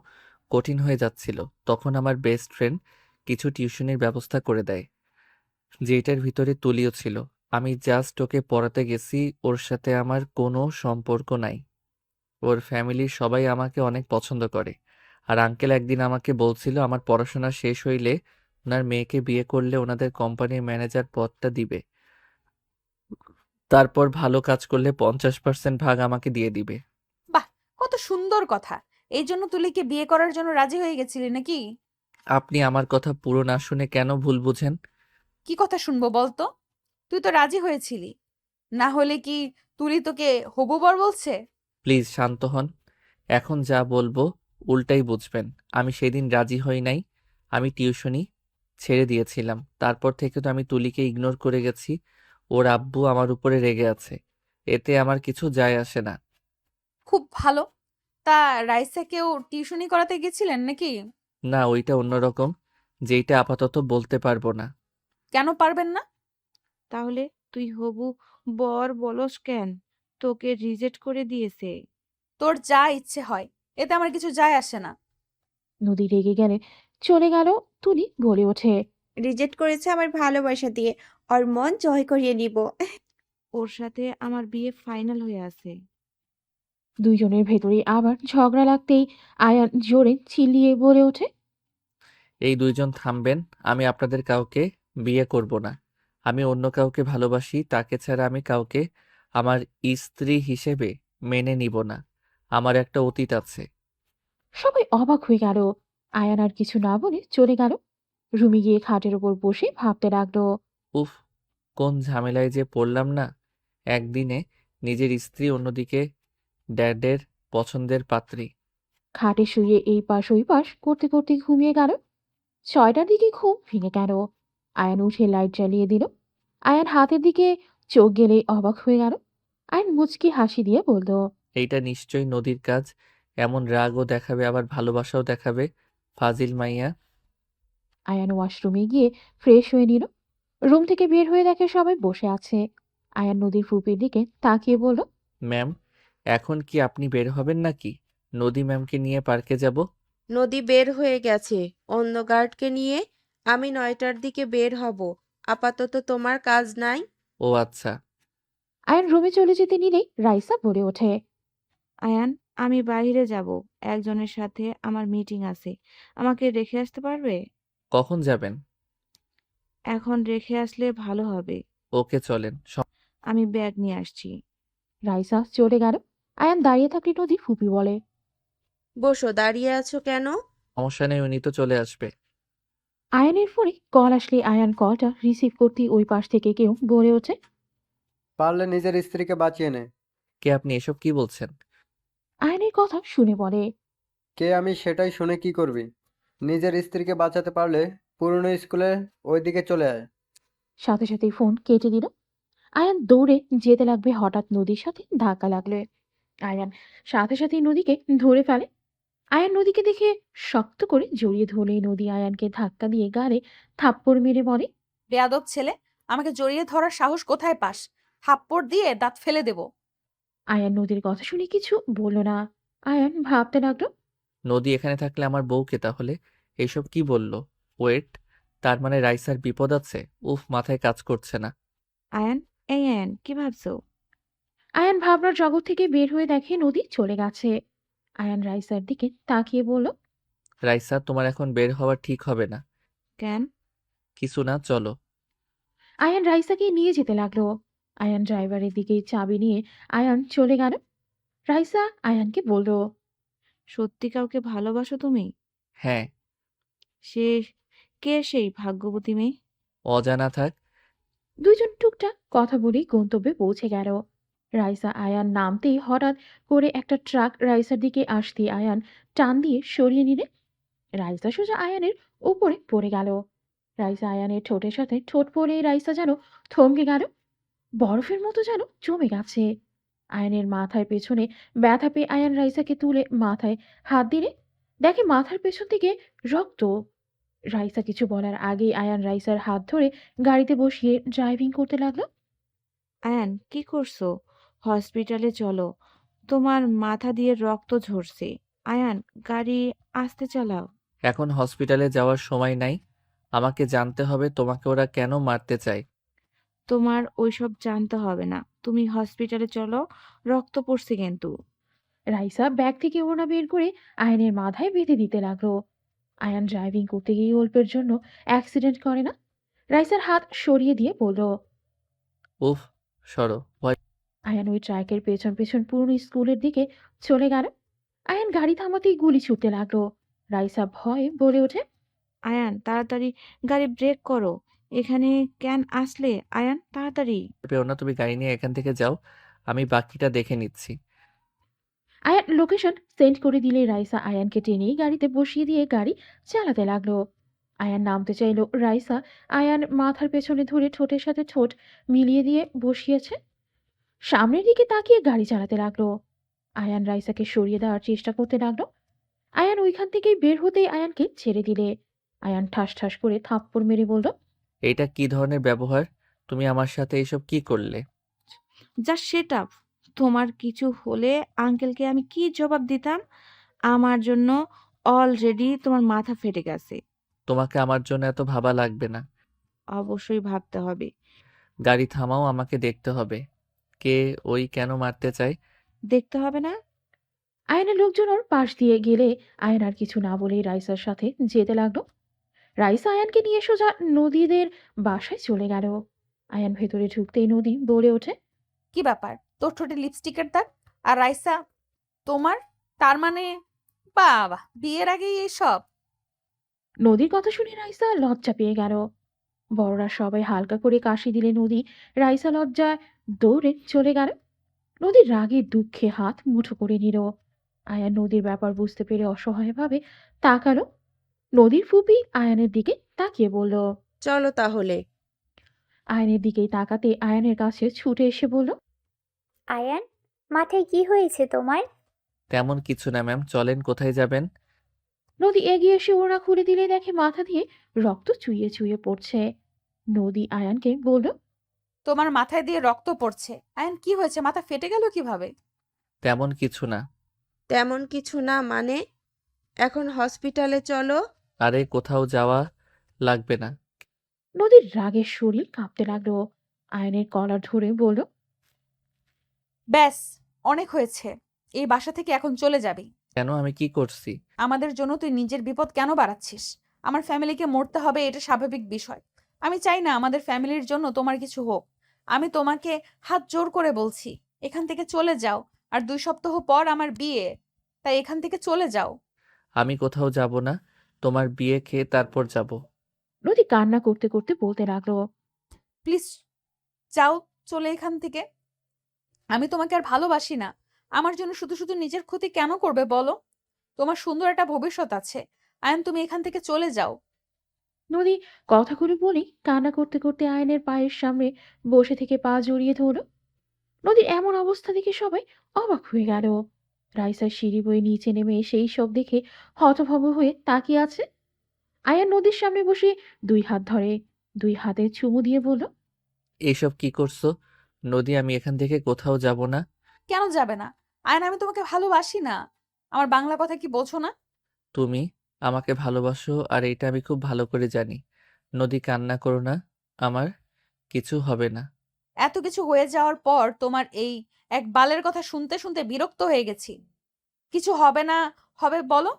কঠিন হয়ে যাচ্ছিল। তখন আমার বেস্ট ফ্রেন্ড কিছু টিউশনির ব্যবস্থা করে দেয়, যেটার ভিতরে তুলিও ছিল। আমি জাস্ট ওকে পড়াতে গেছি, ওর সাথে আমার কোনো সম্পর্ক নাই। ওর ফ্যামিলির সবাই আমাকে অনেক পছন্দ করে। আর আঙ্কেল একদিন আমাকে বলছিল আমার পড়াশোনা শেষ হইলে ওনার মেয়েকে বিয়ে করলে ওনাদের কোম্পানির ম্যানেজার পদটা দিবে। তারপর ভালো কাজ করলে 50% ভাগ আমাকে দিয়ে দিবে। বাহ, কত সুন্দর কথা। এই জন্য তুলিকে বিয়ে করার জন্য রাজি হয়ে গেছিলি নাকি? আপনি আমার কথা পুরো না শুনে কেন ভুল বুঝেন? কি কথা শুনবো বলতো? তুই তো রাজি হয়েছিলি, না হলে কি তুলি তোকে হবু বর বলছে? প্লিজ শান্ত হন। এখন যা বলবো উল্টাই বুঝবেন। আমি সেদিন রাজি হই নাই। আমি টিউশনি ছেড়ে দিয়েছিলাম। তারপর থেকে তো আমি তুলিকে ইগনোর করে গেছি। ওর আব্বু আমার উপরে রেগে আছে। এতে আমার কিছু যায় আসে না। খুব ভালো। তা রাইসাকেও টিউশনি করাতে গেছিলেন নাকি? না, ওইটা অন্যরকম, যেইটা আপাতত বলতে পারবো না। কেন পারবেন না? তাহলে তুই হবু বর বলস কেন? তোকে রিজেক্ট করে দিয়েছে। তোর যা ইচ্ছে হয়, এতে আমার কিছু যায় আসে না। নদী রেগে গেলে চলে গেল। তুলি বলে ওঠে, রিজেক্ট করেছে আমার ভালোবাসা দিয়ে, ওর মন জয় করিয়ে নিব। ওর সাথে আমার বিয়ে ফাইনাল হয়ে আছে। দুইজনের ভেতরে আবার ঝগড়া লাগতেই আয়ান জোরে চিল্লিয়ে বলে ওঠে, এই দুইজন থামবেন। আমি আপনাদের কাউকে বিয়ে করব না। আমি অন্য কাউকে ভালোবাসি, তাকে ছাড়া আমি কাউকে আমার স্ত্রী হিসেবে মেনে নিব না। আমার একটা অতীত আছে। সবাই অবাক হয়ে গেল। আয়ান আর কিছু না বলে চলে গেল। রুমে গিয়ে খাটের ওপর বসে ভাবতে লাগলো। উফ, কোন ঝামেলায় যে পড়লাম না। একদিনে নিজের স্ত্রী, অন্যদিকে ড্যাডের পছন্দের পাত্রী। খাটে শুয়ে এই পাশ ওই পাশ করতে করতে ঘুমিয়ে গেল। 6টার দিকে ঘুম ভেঙে গেল। আয়ান উঠে লাইট জ্বালিয়ে দিল। আয়ান হাতের দিকে চোখ গেলে অবাক হয়ে গেল। আয়ান মুচকি হাসি দিয়ে বলল, এইটা নিশ্চয়ই নদীর কাজ। এমন রাগও দেখাবে আবার ভালোবাসাও দেখাবে, ফাজিল মাইয়া। আয়ান ওয়াশরুমে গিয়ে ফ্রেশ হয়ে নিল। রুম থেকে বের হয়ে দেখে সবাই বসে আছে। আয়ান নদীর ফুপির দিকে তাকিয়ে বলল, ম্যাম, এখন কি আপনি বের হবেন নাকি? নদী ম্যামকে নিয়ে পার্কে যাব। নদী বের হয়ে গেছে অন্য গার্ডকে নিয়ে। আমি 9টার দিকে বের হব। আপাতত তোমার কাজ নাই? ও আচ্ছা। আয়ান রুমে চলে যেতে নিলেই রাইসা বলে ওঠে, আয়ান, আমি বাইরে যাব। একজনের সাথে আমার মিটিং আছে। আমাকে রেখে আসতে পারবে? কখন যাবেন? এখন রেখে আসলে ভালো হবে। ওকে চলেন। আমি ব্যাগ নিয়ে আসছি। রাইসা চলে গেল। আয়ান দাঁড়িয়ে থাকলে নদী ফুপি বলে, বসো, দাঁড়িয়ে আছো কেন? সমস্যা নেই, উনি তো চলে আসবে। আয়ানের ফোনে কল আসলে আয়ান কলটা রিসিভ করতেই ওই পাশ থেকে কেউ বলে ওঠে, পারলে নিজের স্ত্রীকে বাঁচিয়ে নে। কে আপনি? এসব কি বলছেন? আয়ানের কথা শুনে বলে, কে আমি সেটাই শুনে কি করবি? নিজের স্ত্রীকে বাঁচাতে পারলে পুরনো স্কুলে ওইদিকে চলে আয়। সাথে সাথেই ফোন কেটে দিল। আয়ান দৌড়ে যেতে লাগবে, হঠাৎ নদীর সাথে ধাক্কা লাগলে আয়ান সাথে সাথেই নদীকে ধরে ফেলে। আয়ান নদীকে দেখে শক্ত করে জড়িয়ে ধরে নদী আয়ানকে ধাক্কা দিয়ে গালে থাপ্পড় মেরে বলে, বেয়াদব ছেলে, আমাকে জড়িয়ে ধরার সাহস কোথায় পাস? থাপ্পড় দিয়ে দাঁত ফেলে দেব। আয়ান নদীর কথা শুনে কিছু বলল না। আয়ান ভাবতে লাগলো, নদী এখানে থাকলে আমার বউকে তাহলে এইসব কি বলল? ওয়েট, তার মানে রাইসার বিপদ আছে? উফ, মাথায় কাজ করছে না। আয়ান, এই আয়ান, কি ভাবছো? আয়ান ভাবনার জগৎ থেকে বের হয়ে দেখে নদী চলে গেছে। আয়ান রাইসার দিকে তাকিয়ে বলল, রাইসা, তোমার এখন বের হওয়া ঠিক হবে না। কেন? কিছু না, চলো। আয়ান রাইসাকে নিয়ে যেতে লাগলো। আয়ান ড্রাইভারের দিকে চাবি নিয়ে আয়ান চলে গেল। রাইসা আয়ানকে বলল, সত্যি কাউকে ভালোবাসো তুমি? হ্যাঁ। সে কে সেই ভাগ্যবতী মেয়ে? অজানা থাক। দুইজন টুকটাক কথা বলেই গন্তব্যে পৌঁছে গেল। রাইসা আয়ান নামতেই হঠাৎ করে একটা ট্রাক রাইসার দিকে আসতে আয়ান টান দিয়ে সরিয়ে নিলে রাইসা সোজা আয়ানের উপরে পড়ে গেল। রাইসা আয়ানের ঠোঁটের সাথে ঠোঁট পড়েই রাইসা যেন থমকে গেল, বরফের মতো যেন জমে গেছে। আয়ানের মাথার পেছনে ব্যথা পেয়ে আয়ান রাইসাকে তুলে মাথায় হাত দিলে দেখে মাথার পেছন থেকে রক্ত। রাইসা কিছু বলার আগেই আয়ান রাইসার হাত ধরে গাড়িতে বসিয়ে ড্রাইভিং করতে লাগলো। আয়ান, কি করছো? হসপিটালে চলো। তোমার মাথা দিয়ে রক্ত ঝরছে। আয়ান, গাড়ি আস্তে চালাও। এখন হসপিটালে যাওয়ার সময় নাই। আমাকে জানতে হবে তোমাকে ওরা কেন মারতে চায়। তোমার ওইসব জানতে হবে না। তুমি হসপিটালে চলো, রক্ত পড়ছে কিন্তু। রাইসা ব্যাগ থেকে ওড়না বের করে আয়ানের মাথায় বেঁধে দিতে লাগলো। আয়ান ড্রাইভিং করতে গিয়ে অল্পের জন্য অ্যাক্সিডেন্ট করে না। রাইসার হাত সরিয়ে দিয়ে বলল। উফ, সরো, ভয়। আয়ান ওই ট্রাকের পেছন পেছন পুরনো স্কুলের দিকে চলে গেল। আয়ান গাড়ি থামাতেই গুলি ছুটতে লাগলো। রাইসা ভয়ে বলে ওঠে। আয়ান, তাড়াতাড়ি গাড়ি ব্রেক করো। এখানে কেন আসলে? আয়ান, তাড়াতাড়ি। পেও না, তুমি গাড়ি নিয়ে এখান থেকে যাও, আমি বাকিটা দেখে নিচ্ছি। আয়ান লোকেশন সেন্ড করে দিলে রাইসা আয়ানকে টেনে গাড়িতে বসিয়ে দিয়ে গাড়ি চালাতে লাগলো। আয়ান নামতে চাইলো, রাইসা আয়ান মাথার পেছনে ধরে ঠোঁটের সাথে ঠোঁট মিলিয়ে দিয়ে বসিয়েছে। সামনের দিকে তাকিয়ে গাড়ি চালাতে লাগলো। আয়ান রাইসাকে সরিয়ে দেওয়ার চেষ্টা করতে লাগলো। আয়ান ওইখান থেকেই বের হতেই আয়ানকে ছেড়ে দিলে। আয়ান ঠাস ঠাস করে থাপ্পড় মেরে বলল। এটা কি ধরনের ব্যবহার? তুমি আমার সাথে এসব কি করলে? Just set up. তোমার কিছু হলে আঙ্কেলকে আমি কি জবাব দিতাম? আমার জন্য অলরেডি তোমার মাথা ফেটে গেছে। তোমাকে আমার জন্য এত ভাবা লাগবে না। অবশ্যই ভাবতে হবে। গাড়ি থামাও, আমাকে দেখতে হবে কে ওই কেন মারতে চায়। দেখতে হবে না? আয়নের লোকজন ওর পাশ দিয়ে গেলে আয়ন আর কিছু না বলেই রাইসার সাথে যেতে লাগলো। রাইসা আয়ানকে নিয়ে সোজা নদীদের বাসায় চলে গেল। আয়ান ভেতরে ঢুকতেই নদী বলে ওঠে। কি ব্যাপার, তোর ঠোঁটে লিপস্টিকের দাগ আর রাইসা তোমার? তার মানে বাবা, বিয়ের আগেই এইসব? নদীর কথা শুনে রাইসা লজ্জা পেয়ে গেল। বড়রা সবাই হালকা করে কাশি দিলে নদী রাইসা লজ্জায় দৌড়ে চলে গেল। নদীর রাগে দুঃখে হাত মুঠো করে নিল। আয়ান নদীর ব্যাপার বুঝতে পেরে অসহায়ভাবে তাকালো। নদীর ফুপি আয়ানের দিকে তাকিয়ে বলল। চলো তাহলে। আয়ানের দিকেই তাকাতে আয়ানের কাছে ছুটে এসে বলল। আয়ান, মাথায় কি হয়েছে তোমার? তেমন কিছু না ম্যাম, চলেন, কোথায় যাবেন? নদী এগিয়ে এসে ওড়না খুলে দিলে দেখে মাথা দিয়ে রক্ত চুইয়ে চুইয়ে পড়ছে। নদী আয়ানকে বলল। তোমার মাথায় দিয়ে রক্ত পড়ছে? আয়ন, কি হয়েছে? মাথা ফেটে গেল কিভাবে? তেমন কিছু না। তেমন কিছু না মানে? এখন হসপিটালে চলো। আরে কোথাও যাওয়া লাগবে না। নদীর রাগের শরীর কাঁপতে লাগলো। আয়নের কলার ধরে বলল। ব্যাস, অনেক হয়েছে। এই বাসা থেকে এখন চলে যাবি। কেন, আমি কি করছি? আমাদের জন্য তুই নিজের বিপদ কেন বাড়াচ্ছিস? আমার ফ্যামিলিকে মরতে হবে, এটা স্বাভাবিক বিষয়। আমি চাই না আমাদের ফ্যামিলির জন্য তোমার কিছু হোক। আমি তোমাকে হাত জোর করে বলছি, এখান থেকে চলে যাও। আর 2 সপ্তাহ পর আমার বিয়ে, তাই এখান থেকে চলে যাও। আমি কোথাও যাব না, তোমার বিয়ে খেয়ে তারপর যাব। নদী কান্না করতে করতে বলতে লাগলো। প্লিজ যাও, চলে এখান থেকে। আমি তোমাকে আর ভালোবাসি না। আমার জন্য শুধু শুধু নিজের ক্ষতি কেন করবে বলো? তোমার সুন্দর একটা ভবিষ্যৎ আছে। আয়ান, তুমি এখান থেকে চলে যাও। নদী কথাগুলো বলি কান্না করতে করতে আয়নের পায়ের সামনে বসে থেকে পা জড়িয়ে ধরল। নদীর এমন অবস্থা দেখে সবাই অবাক হয়ে গেল। রাইসার সিঁড়ি বয়ে নিচে নেমে সেই সব দেখে হতভম্ব হয়ে তাকিয়ে আছে। আয়ান নদীর সামনে বসে 2 হাত ধরে 2 হাতে চুমু দিয়ে বলল। এইসব কি করছো নদী? আমি এখান থেকে কোথাও যাব না। কেন যাবে না? আয়ন, আমি তোমাকে ভালোবাসি না? আমার বাংলা কথা কি বোঝো না? তুমি আমাকে ভালোবাসো আর এটা আমি খুব ভালো করে জানি। নদী, কান্না করো না, আমার কিছু হবে না। এত কিছু হয়ে যাওয়ার পর তোমার এই এক বালের কথা শুনতে শুনতে বিরক্ত হয়ে গেছি। কিছু হবে না হবে বলো?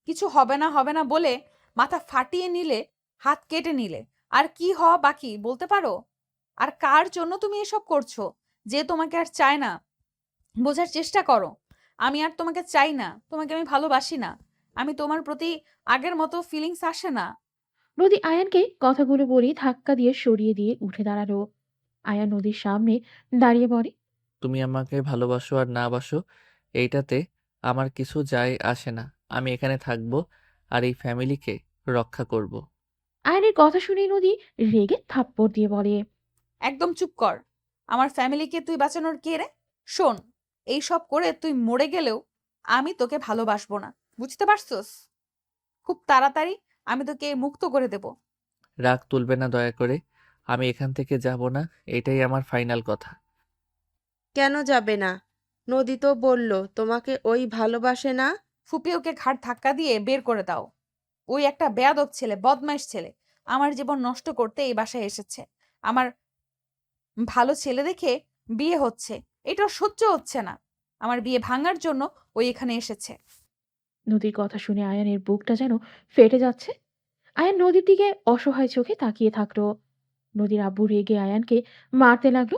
কিছু হবে না বলে মাথা ফাটিয়ে নিলে, হাত কেটে নিলে, আর কি হওয়া বাকি বলতে পারো? আর কার জন্য তুমি এসব করছো? যে তোমাকে আর চায় না। বোঝার চেষ্টা করো। আমি আর তোমাকে চাই না, তোমাকে আমি ভালোবাসি না। আমি তোমার প্রতি আগের মতো ফিলিংস আসে না। নদী আয়ানকে কথাগুলো বলে ধাক্কা দিয়ে সরিয়ে দিয়ে উঠে দাঁড়ালো। আয়ান নদীর সামনে দাঁড়িয়ে পড়ে। তুমি আমাকে ভালোবাসো আর না বাসো, এইটাতে আমার কিছু যায় আসে না। আমি এখানে থাকবো আর এই ফ্যামিলিকে রক্ষা করব। আয়নের কথা শুনে নদী রেগে থাপ্পড় দিয়ে বলে। একদম চুপ কর। আমার ফ্যামিলিকে তুই বাঁচানোর কে রে? শোন, এই সব করে তুই মরে গেলেও আমি তোকে ভালোবাসবো না। বুঝতে পারছস? খুব তাড়াতাড়ি আমি তোকে মুক্ত করে দেব। রাগ তুলবে না দয়া করে, আমি এখান থেকে যাব না, এটাই আমার ফাইনাল কথা। কেন যাবে না? নদী তো বলল তোমাকে ওই ভালোবাসে না। ফুপি, ওকে ঘাড় ধাক্কা দিয়ে বের করে দাও। ওই একটা বেয়াদব ছেলে, বদমাইশ ছেলে, আমার জীবন নষ্ট করতে এই বাসায় এসেছে। আমার ভালো ছেলে দেখে বিয়ে হচ্ছে, এটা ওর সহ্য হচ্ছে না। আমার বিয়ে ভাঙার জন্য ওই এখানে এসেছে। নদীর কথা শুনে আয়ানের বুকটা যেন ফেটে যাচ্ছে। আয়ান নদীর দিকে অসহায় চোখে তাকিয়ে থাকলো। নদীর আব্বু রেগে আয়ানকে মারতে লাগলো।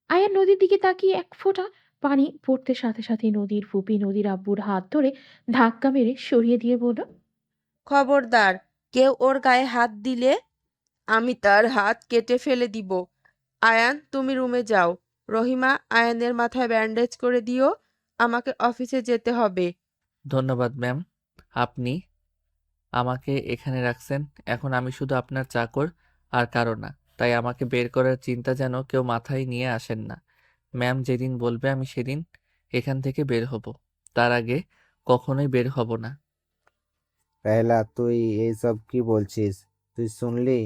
আয়ান নদীর দিকে তাকিয়ে এক ফোঁটা পানি পড়তে সাথে সাথে নদীর ফুপি নদীর আব্বুর হাত ধরে ধাক্কা মেরে সরিয়ে দিয়ে বলল, খবরদার, কেউ ওর গায়ে হাত দিলে আমি তার হাত কেটে ফেলে দিব। আয়ান, তুমি রুমে যাও। রহিমা, আয়ানের মাথায় ব্যান্ডেজ করে দিও। আমাকে অফিসে যেতে হবে। ধন্যবাদ ম্যাম। আপনি আমাকে এখানে রাখছেন। এখন আমি শুধু আপনার চাকর আর কারো না। তাই আমাকে বের করার চিন্তা যেন কেউ মাথায় নিয়ে আসেন না। ম্যাম যেদিন বলবে আমি সেদিন এখান থেকে বের হব। তার আগে কখনোই বের হব না। রাহেলা, তুই এইসব কি বলছিস? তুই শুনলি?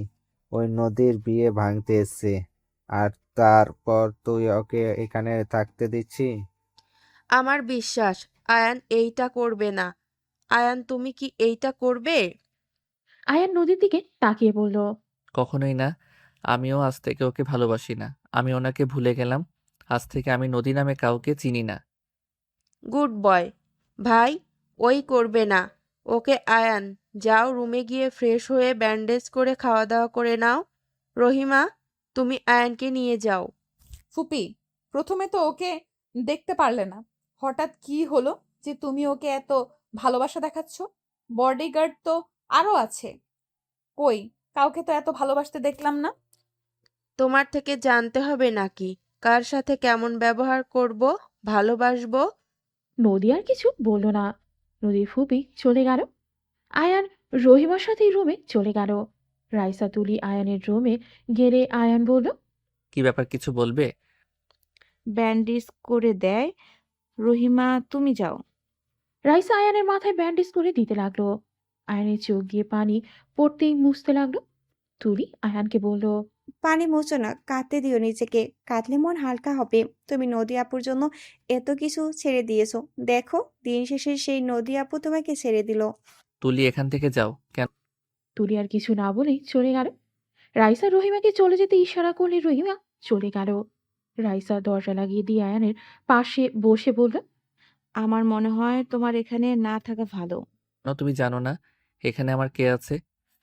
ওই নদীর বিয়ে ভাঙতে এসছে, আর তারপর তুই ওকে এখানে থাকতে দিচ্ছি? আমার বিশ্বাস আয়ান এইটা করবে না। আয়ান, তুমি কি এইটা করবে? আয়ান নদীর দিকে তাকিয়ে বলল, কখনোই না। আমিও আজ থেকে ওকে ভালোবাসি না। আমি ওনাকে ভুলে গেলাম। আজ থেকে আমি নদী নামে কাউকে চিনি না। Good boy. ভাই, ওই করবে না। ওকে আয়ান, যাও রুমে গিয়ে ফ্রেশ হয়ে ব্যান্ডেজ করে খাওয়া দাওয়া করে নাও। রহিমা, তুমি আয়ানকে নিয়ে যাও। ফুপি, প্রথমে তো ওকে দেখতে পারলে না, হঠাৎ কি হলো যে তুমি ওকে এত ভালোবাসা দেখাচ্ছ? বডিগার্ড তো আরো আছে, কই কাউকে তো এত ভালোবাসতে দেখলাম না। তোমার থেকে জানতে হবে নাকি কার সাথে কেমন ব্যবহার করব, ভালোবাসবো? নদী আর কিছু বলল না। নদীর ফুপি চলে গেল। আয়ান রহিমার সাথে রুমে চলে গেল। রাইসা তুলি আয়ানের রুমে গেলে আয়ান বলল, কি ব্যাপার, কিছু বলবে? ব্যান্ডেজ করে দেয়। রহিমা, তুমি যাও। রাইসা আয়ানের মাথায় ব্যান্ডেজ করে দিতে লাগলো। আয়ানের চোখ দিয়ে পানি পড়তেই মুছতে লাগলো। তুলি আয়ানকে বলল, পানি মুছো না, কাঁদতে দিও নিজেকে। কাঁদলে মন হালকা হবে। তুমি নদী আপুর জন্য এত কিছু ছেড়ে দিয়েছো। দেখো, দিন শেষে সেই নদী আপু তোমাকে ছেড়ে দিল। তুলি, এখান থেকে যাও। কেন? তুলি আর কিছু না বলেই চলে গেল। রাইসা রহিমাকে চলে যেতে ইশারা করলে রহিমা চলে গেল। রাইসা দরজা লাগিয়ে দিয়ে আয়ানের পাশে বসে বলল, আমার মনে হয় তোমার এখানে না থাকা ভালো। তুমি জানো না এখানে আমার কে আছে?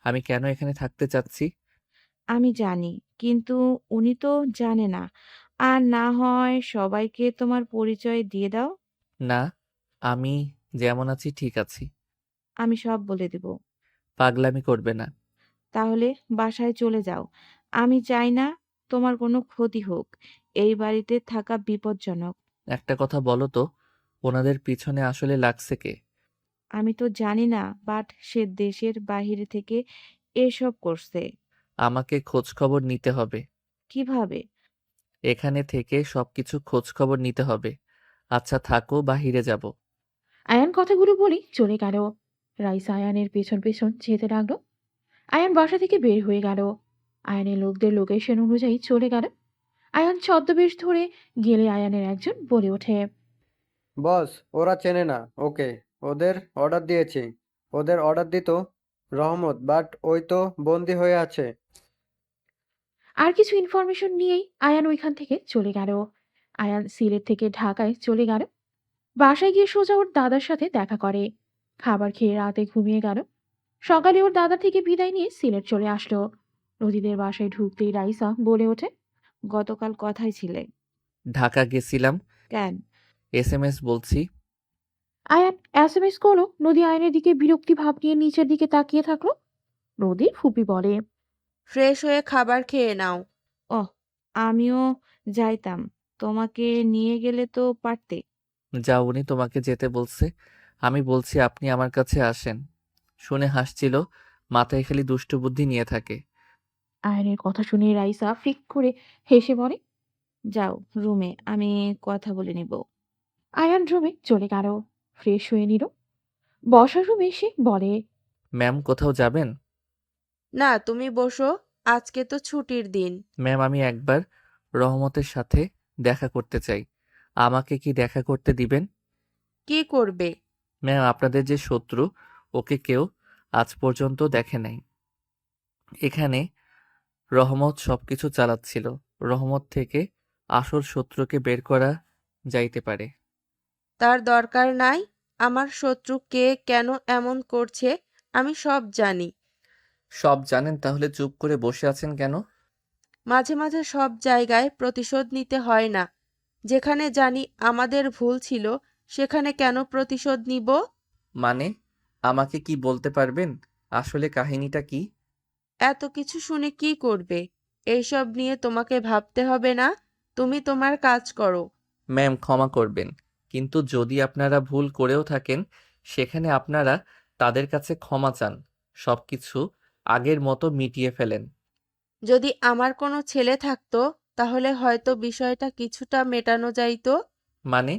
আমি কেন এখানে থাকতে চাচ্ছি? আমি জানি, কিন্তু উনি তো জানে না। আর না হয় সবাইকে তোমার পরিচয় দিয়ে দাও। না, আমি যেমন আছি ঠিক আছি। আমি সব বলে দেব। পাগলামি করবে না। তাহলে বাসায় চলে যাও। আমি চাই না তোমার কোনো ক্ষতি হোক। এই বাড়িতে থাকা বিপজ্জনক। একটা কথা বলো তো, ওনাদের পিছনে আসলে লাগছে কে? আমি তো জানি না, বাট সে দেশের বাহিরে থেকে এসব করছে। আমাকে খোঁজ খবর নিতে হবে। কিভাবে? এখানে থেকে সবকিছু খোঁজ খবর নিতে হবে। আচ্ছা থাকো, বাহিরে যাব। আয়ান কথাগুলো বলেই চলে গেল। রাইসা আয়ানের পেছন পেছন যেতে লাগলো। আয়ান বাসা থেকে বের হয়ে গেল। আয়ানের লোকদের লোকেশন অনুযায়ী চলে গেল। আয়ান ছদ্মবেশ ধরে গেলে আয়ানের একজন বলে ওঠে, বস, ওরা চেনে না ওকে। ওদের অর্ডার দিয়েছি। ওদের অর্ডার দিত রহমত, বাট ওই তো বন্দি হয়ে আছে। আর কিছু ইনফরমেশন নিয়েই আয়ান ওইখান থেকে চলে গেল। আয়ান সিলেট থেকে ঢাকায় চলে গেল। বাসায় গিয়ে সোজা ওর দাদার সাথে দেখা করে। খাবার খেয়ে রাতে ঘুমিয়ে গেল। সকালে ওর দাদা থেকে বিদায় নিয়ে সিলেট চলে আসলো। নদীদের বাসায় ঢুকতেই রাইসা বলে ওঠে, গতকাল কথায় ছিলে। ঢাকা গেছিলাম। কেন? এসএমএস বলছি। আয়ান এসএমএস করলো। নদী আয়নের দিকে বিরক্তি ভাব নিয়ে নিচের দিকে তাকিয়ে থাকলো। নদীর ফুপি বলে, ফ্রেশ হয়ে খাবার খেয়ে নাও। ওহ, আমিও যাইতাম। তোমাকে নিয়ে গেলে তো পারতে। যাও, উনি তোমাকে যেতে বলছে। আমি বলছি আপনি আমার কাছে আসেন। শুনে হাসছিল। মাথায় খালি দুষ্টু বুদ্ধি নিয়ে থাকে। আয়নের কথা শুনে রাইসা ফিক করে হেসে বলে, যাও রুমে, আমি কথা বলে নিব। আয়ান রুমে চলে গেল। ফ্রেশ হয়ে নিল। বসার রুমে এসে বলে, ম্যাম, কোথাও যাবেন? না, তুমি বসো। আজকে তো ছুটির দিন। ম্যাম, আমি একবার রহমতের সাথে দেখা করতে চাই। আমাকে কি দেখা করতে দিবেন? কি করবে? ম্যাম, আপনাদের যে শত্রু, ওকে কেউ আজ পর্যন্ত দেখে নাই। এখানে রহমত সবকিছু চালাচ্ছিল। রহমত থেকে আসল শত্রুকে বের করা যাইতে পারে। তার দরকার নাই। আমার শত্রু কে কেন এমন করছে আমি সব জানি। সব জানেন তাহলে চুপ করে বসে আছেন কেন? মাঝে মাঝে সব জায়গায় প্রতিশোধ নিতে হয় না। যেখানে জানি আমাদের ভুল ছিল সেখানে কেন প্রতিশোধ নিব? মানে আমাকে কি বলতে পারবেন আসলে কাহিনীটা কি? এত কিছু শুনে কি করবে? এইসব নিয়ে তোমাকে ভাবতে হবে না। তুমি তোমার কাজ করো। ম্যাম ক্ষমা করবেন, কিন্তু যদি আপনারা ভুল করেও থাকেন সেখানে আপনারা তাদের কাছে ক্ষমা চান, সবকিছু আগের মতো মিটিয়ে ফেলেন। যদি আমার কোনো ছেলে থাকতো তাহলে হয়তো বিষয়টা কিছুটা মেটানো যাইতো। মানে?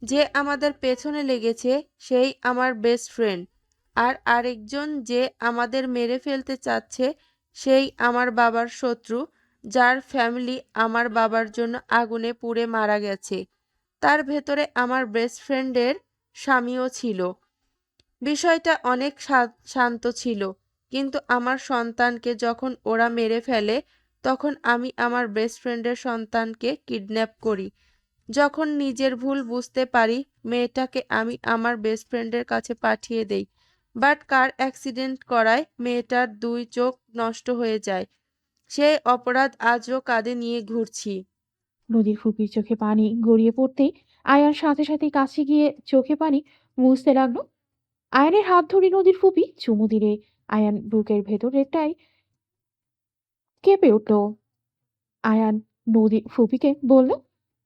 যে আমাদের পেছনে লেগেছে সেই আমার বেস্ট ফ্রেন্ড, আর আরেকজন যে আমাদের মেরে ফেলতে চাচ্ছে সেই আমার বাবার শত্রু, যার ফ্যামিলি আমার বাবার জন্য আগুনে পুড়ে মারা গেছে। তার ভেতরে আমার বেস্ট ফ্রেন্ডের স্বামীও ছিল। বিষয়টা অনেক শান্ত ছিল, কিন্তু আমার সন্তানকে যখন ওরা মেরে ফেলে তখন আমি আমার বেস্ট ফ্রেন্ডের সন্তানকে কিডন্যাপ করি। যখন নিজের ভুল বুঝতে পারি মেয়েটাকে আমি আমার বেস্ট ফ্রেন্ডের কাছে পাঠিয়ে দেই। বাট কার অ্যাক্সিডেন্ট করায় মেয়েটার 2 চোখ নষ্ট হয়ে যায়। সেই অপরাধ আজও কাঁধে নিয়ে ঘুরছি। নদীর ফুপির চোখে পানি গড়িয়ে পড়তেই আয়ান সাথে সাথে কাছে গিয়ে চোখে পানি মুছতে লাগলো। আয়ানের হাত ধরে নদীর ফুপি চুমু দিলে আয়ান বুকের ভেতরটাই কেঁপে উঠল। আয়ান নদীর ফুপিকে বলল,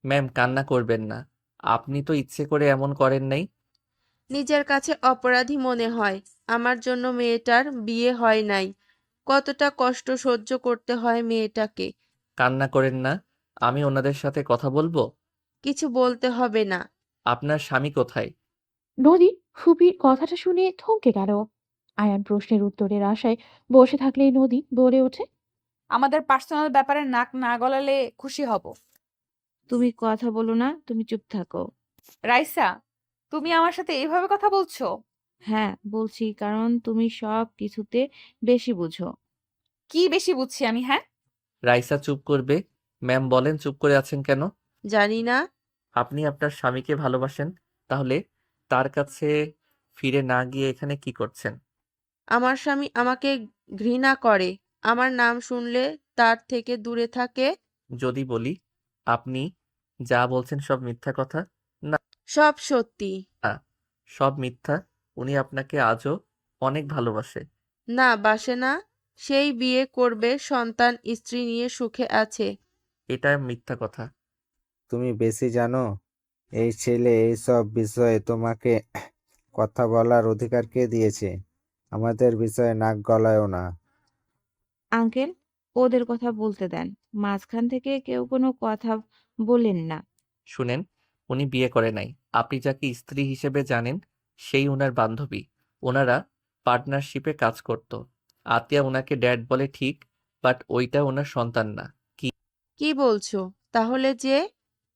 ম্যাম কান্না করবেন না, আপনি তো ইচ্ছে করে এমন করেন নাই। নিজের কাছে অপরাধী মনে হয়। আমার জন্য মেয়েটার বিয়ে হয় নাই। কতটা কষ্ট সহ্য করতে হয় মেয়েটাকে। কান্না করেন না, আমি ওনাদের সাথে কথা বলবো। কিছু বলতে হবে না। আপনার স্বামী কোথায়? নদী ফুপির কথাটা শুনে থমকে গেল। আয়ান প্রশ্নের উত্তরের আশায় বসে থাকলেই নদী বলে ওঠে, আমাদের পার্সোনাল ব্যাপারে নাক না গলালে খুশি হব। তুমি কথা বলো না, তুমি চুপ থাকো। রাইসা, তুমি আমার সাথে এইভাবে কথা বলছো? হ্যাঁ, বলছি কারণ তুমি সব কিছুতে বেশি বুঝো। কি বেশি বুঝছি আমি, হ্যাঁ? রাইসা চুপ করবে। ম্যাম বলেন চুপ করে আছেন কেন? জানি না। আপনি আপনার স্বামীকে ভালোবাসেন, তাহলে তার কাছে ফিরে না গিয়ে এখানে কি করছেন? আমার স্বামী আমাকে ঘৃণা করে। আমার নাম শুনলে তার থেকে দূরে থাকে। যদি বলি আপনি যা বলছেন সব মিথ্যা কথা? না, সব সত্যি। সব মিথ্যা। উনি আপনাকে আজও অনেক ভালোবাসে। না, বাসে না। সেই বিয়ে করবে, সন্তান স্ত্রী নিয়ে সুখে আছে। এটা মিথ্যা কথা। তুমি বেশি জানো? এই ছেলে এইসব বিষয়ে তোমাকে কথা বলার অধিকার কে দিয়েছে? আমাদের বিষয়ে নাক গলায়ও না। আঙ্কেল, ওদের কথা বলতে দেন। মাঝখান থেকে কেউ কোনো কথা বলেন না। শুনেন, উনি বিয়ে করে নাই। আপনি যাকে স্ত্রী হিসেবে জানেন সেই উনার বান্ধবী। ওনারা পার্টনারশিপে কাজ করত। আতিয়া ওনাকে ড্যাড বলে ঠিক, বাট ওইটা ওনার সন্তান না। কি? কি বলছো? তাহলে যে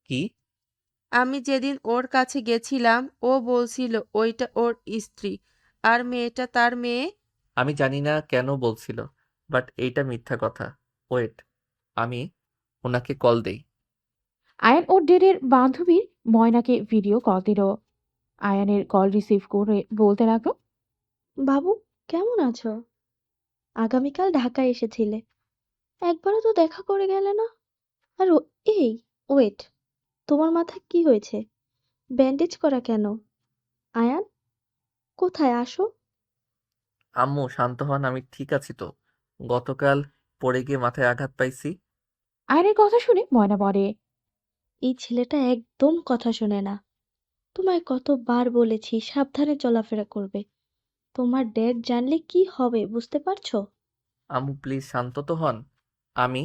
কি? আমি যেদিন ওর কাছে গেছিলাম ও বলছিল ওইটা ওর স্ত্রী আর মেয়েটা তার মেয়ে। আমি জানি না কেন বলছিল, বাট এইটা মিথ্যা কথা। ওয়েট, আমি ওনাকে কল দেই। আয়ান ওর ডেডের বান্ধবীর ময়নাকে ভিডিও কল দিল। আয়ানের কল রিসিভ করে বলতে লাগলো, বাবু, কেমন আছো? আগামীকাল ঢাকায় এসেছিলে, একবারও তো দেখা করে গেলে না। আর এই, ওয়েট, তোমার মাথায় কি হয়েছে? ব্যান্ডেজ করা কেন? আয়ান, কোথায় আসো? আম্মু শান্ত হন, আমি ঠিক আছি তো। গতকাল পড়ে গিয়ে মাথায় আঘাত পাইছি। আয়ানের কথা শুনে ময়না বলে, এই ছেলেটা একদম কথা শোনে না। তোমায় কতবার বলেছি সাবধানে চলাফেরা করবে। তোমার ড্যাড জানলে কি হবে বুঝতে পারছো? আম্মু প্লিজ শান্ত তো হন। আমি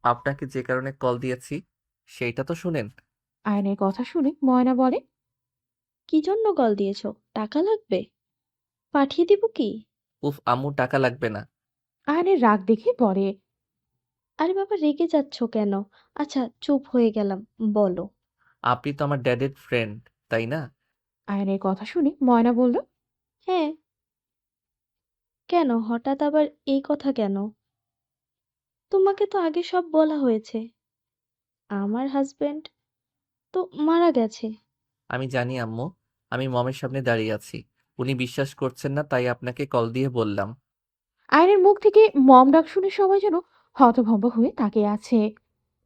আপনাকে যে কারণে কল দিয়েছি সেইটা তো শুনেন। আয়ানের কথা শুনে ময়না বলে, কি জন্য কল দিয়েছো? টাকা লাগবে? পাঠিয়ে দিব কি? উফ আম্মু টাকা লাগবে না। আয়ানের রাগ দেখে বলে, আরে বাবা, রেগে যাচ্ছ কেন? আচ্ছা, চুপ হয়ে গেলাম, বলো। আপনি তো আমার ড্যাডের ফ্রেন্ড, তাই না? আয়ানের কথা শুনে ময়না বলল, হ্যাঁ। কেন হঠাৎ আবার এই কথা কেন? তোমাকে তো আগে সব বলা হয়েছে। আমার হাজবেন্ড তো মারা গেছে। আমি জানি আম্মু, আমি মমের সামনে দাঁড়িয়ে আছি। উনি বিশ্বাস করছেন না, তাই আপনাকে কল দিয়ে বললাম। আয়নের মুখ থেকে মম ডাক শুনে সবাই যেন হতভম্ব হয়ে তাকিয়ে আছে।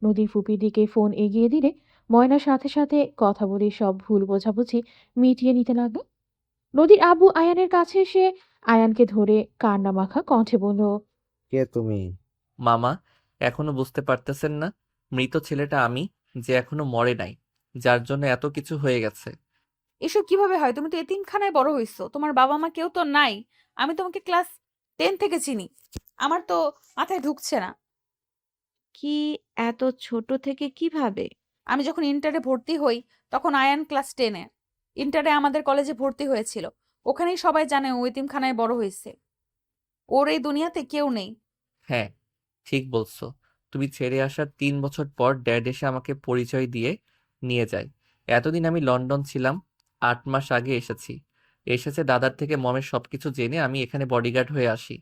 নদীর ফুপির দিকে ফোন এগিয়ে দিলে ময়নার সাথে সাথে কথা বলে সব ভুল বোঝাবুঝি মিটিয়ে নিতে লাগলো। নদীর আব্বু আয়ানের কাছে এসে আয়ানকে ধরে কান্না মাখা কণ্ঠে বলল, কে তুমি? মামা, এখনো বুঝতে পারতেছেন না? মৃত ছেলেটা আমি, যে এখনো মরে নাই, যার জন্য এত কিছু হয়ে গেছে। এসব কিভাবে হয়? তুমি তো এতিমখানায় বড় হইছো, তোমার বাবা মা কেউ তো নাই। আমি তোমাকে ক্লাস 10 থেকে চিনি। আমার তো মাথায় ঢুকছে না। কি এত ছোট থেকে কিভাবে? আমি যখন ইন্টারে ভর্তি হই তখন আয়ান ক্লাস 10-এ। ইন্টারে আমাদের কলেজে ভর্তি হয়েছিল। ওখানেই সবাই জানে ও এতিমখানায় বড় হয়েছে। ওর এই দুনিয়াতে কেউ নেই। হ্যাঁ, ঠিক বলছো। তুমি ছেড়ে আসার 3 বছর পর ড্যাড এসে আমাকে পরিচয় দিয়ে নিয়ে যায়। এতদিন আমি লন্ডন ছিলাম, 8 মাস আগে এসেছে দাদার থেকে মমের সবকিছু জেনে আমি এখানে বডিগার্ড হয়ে আসি।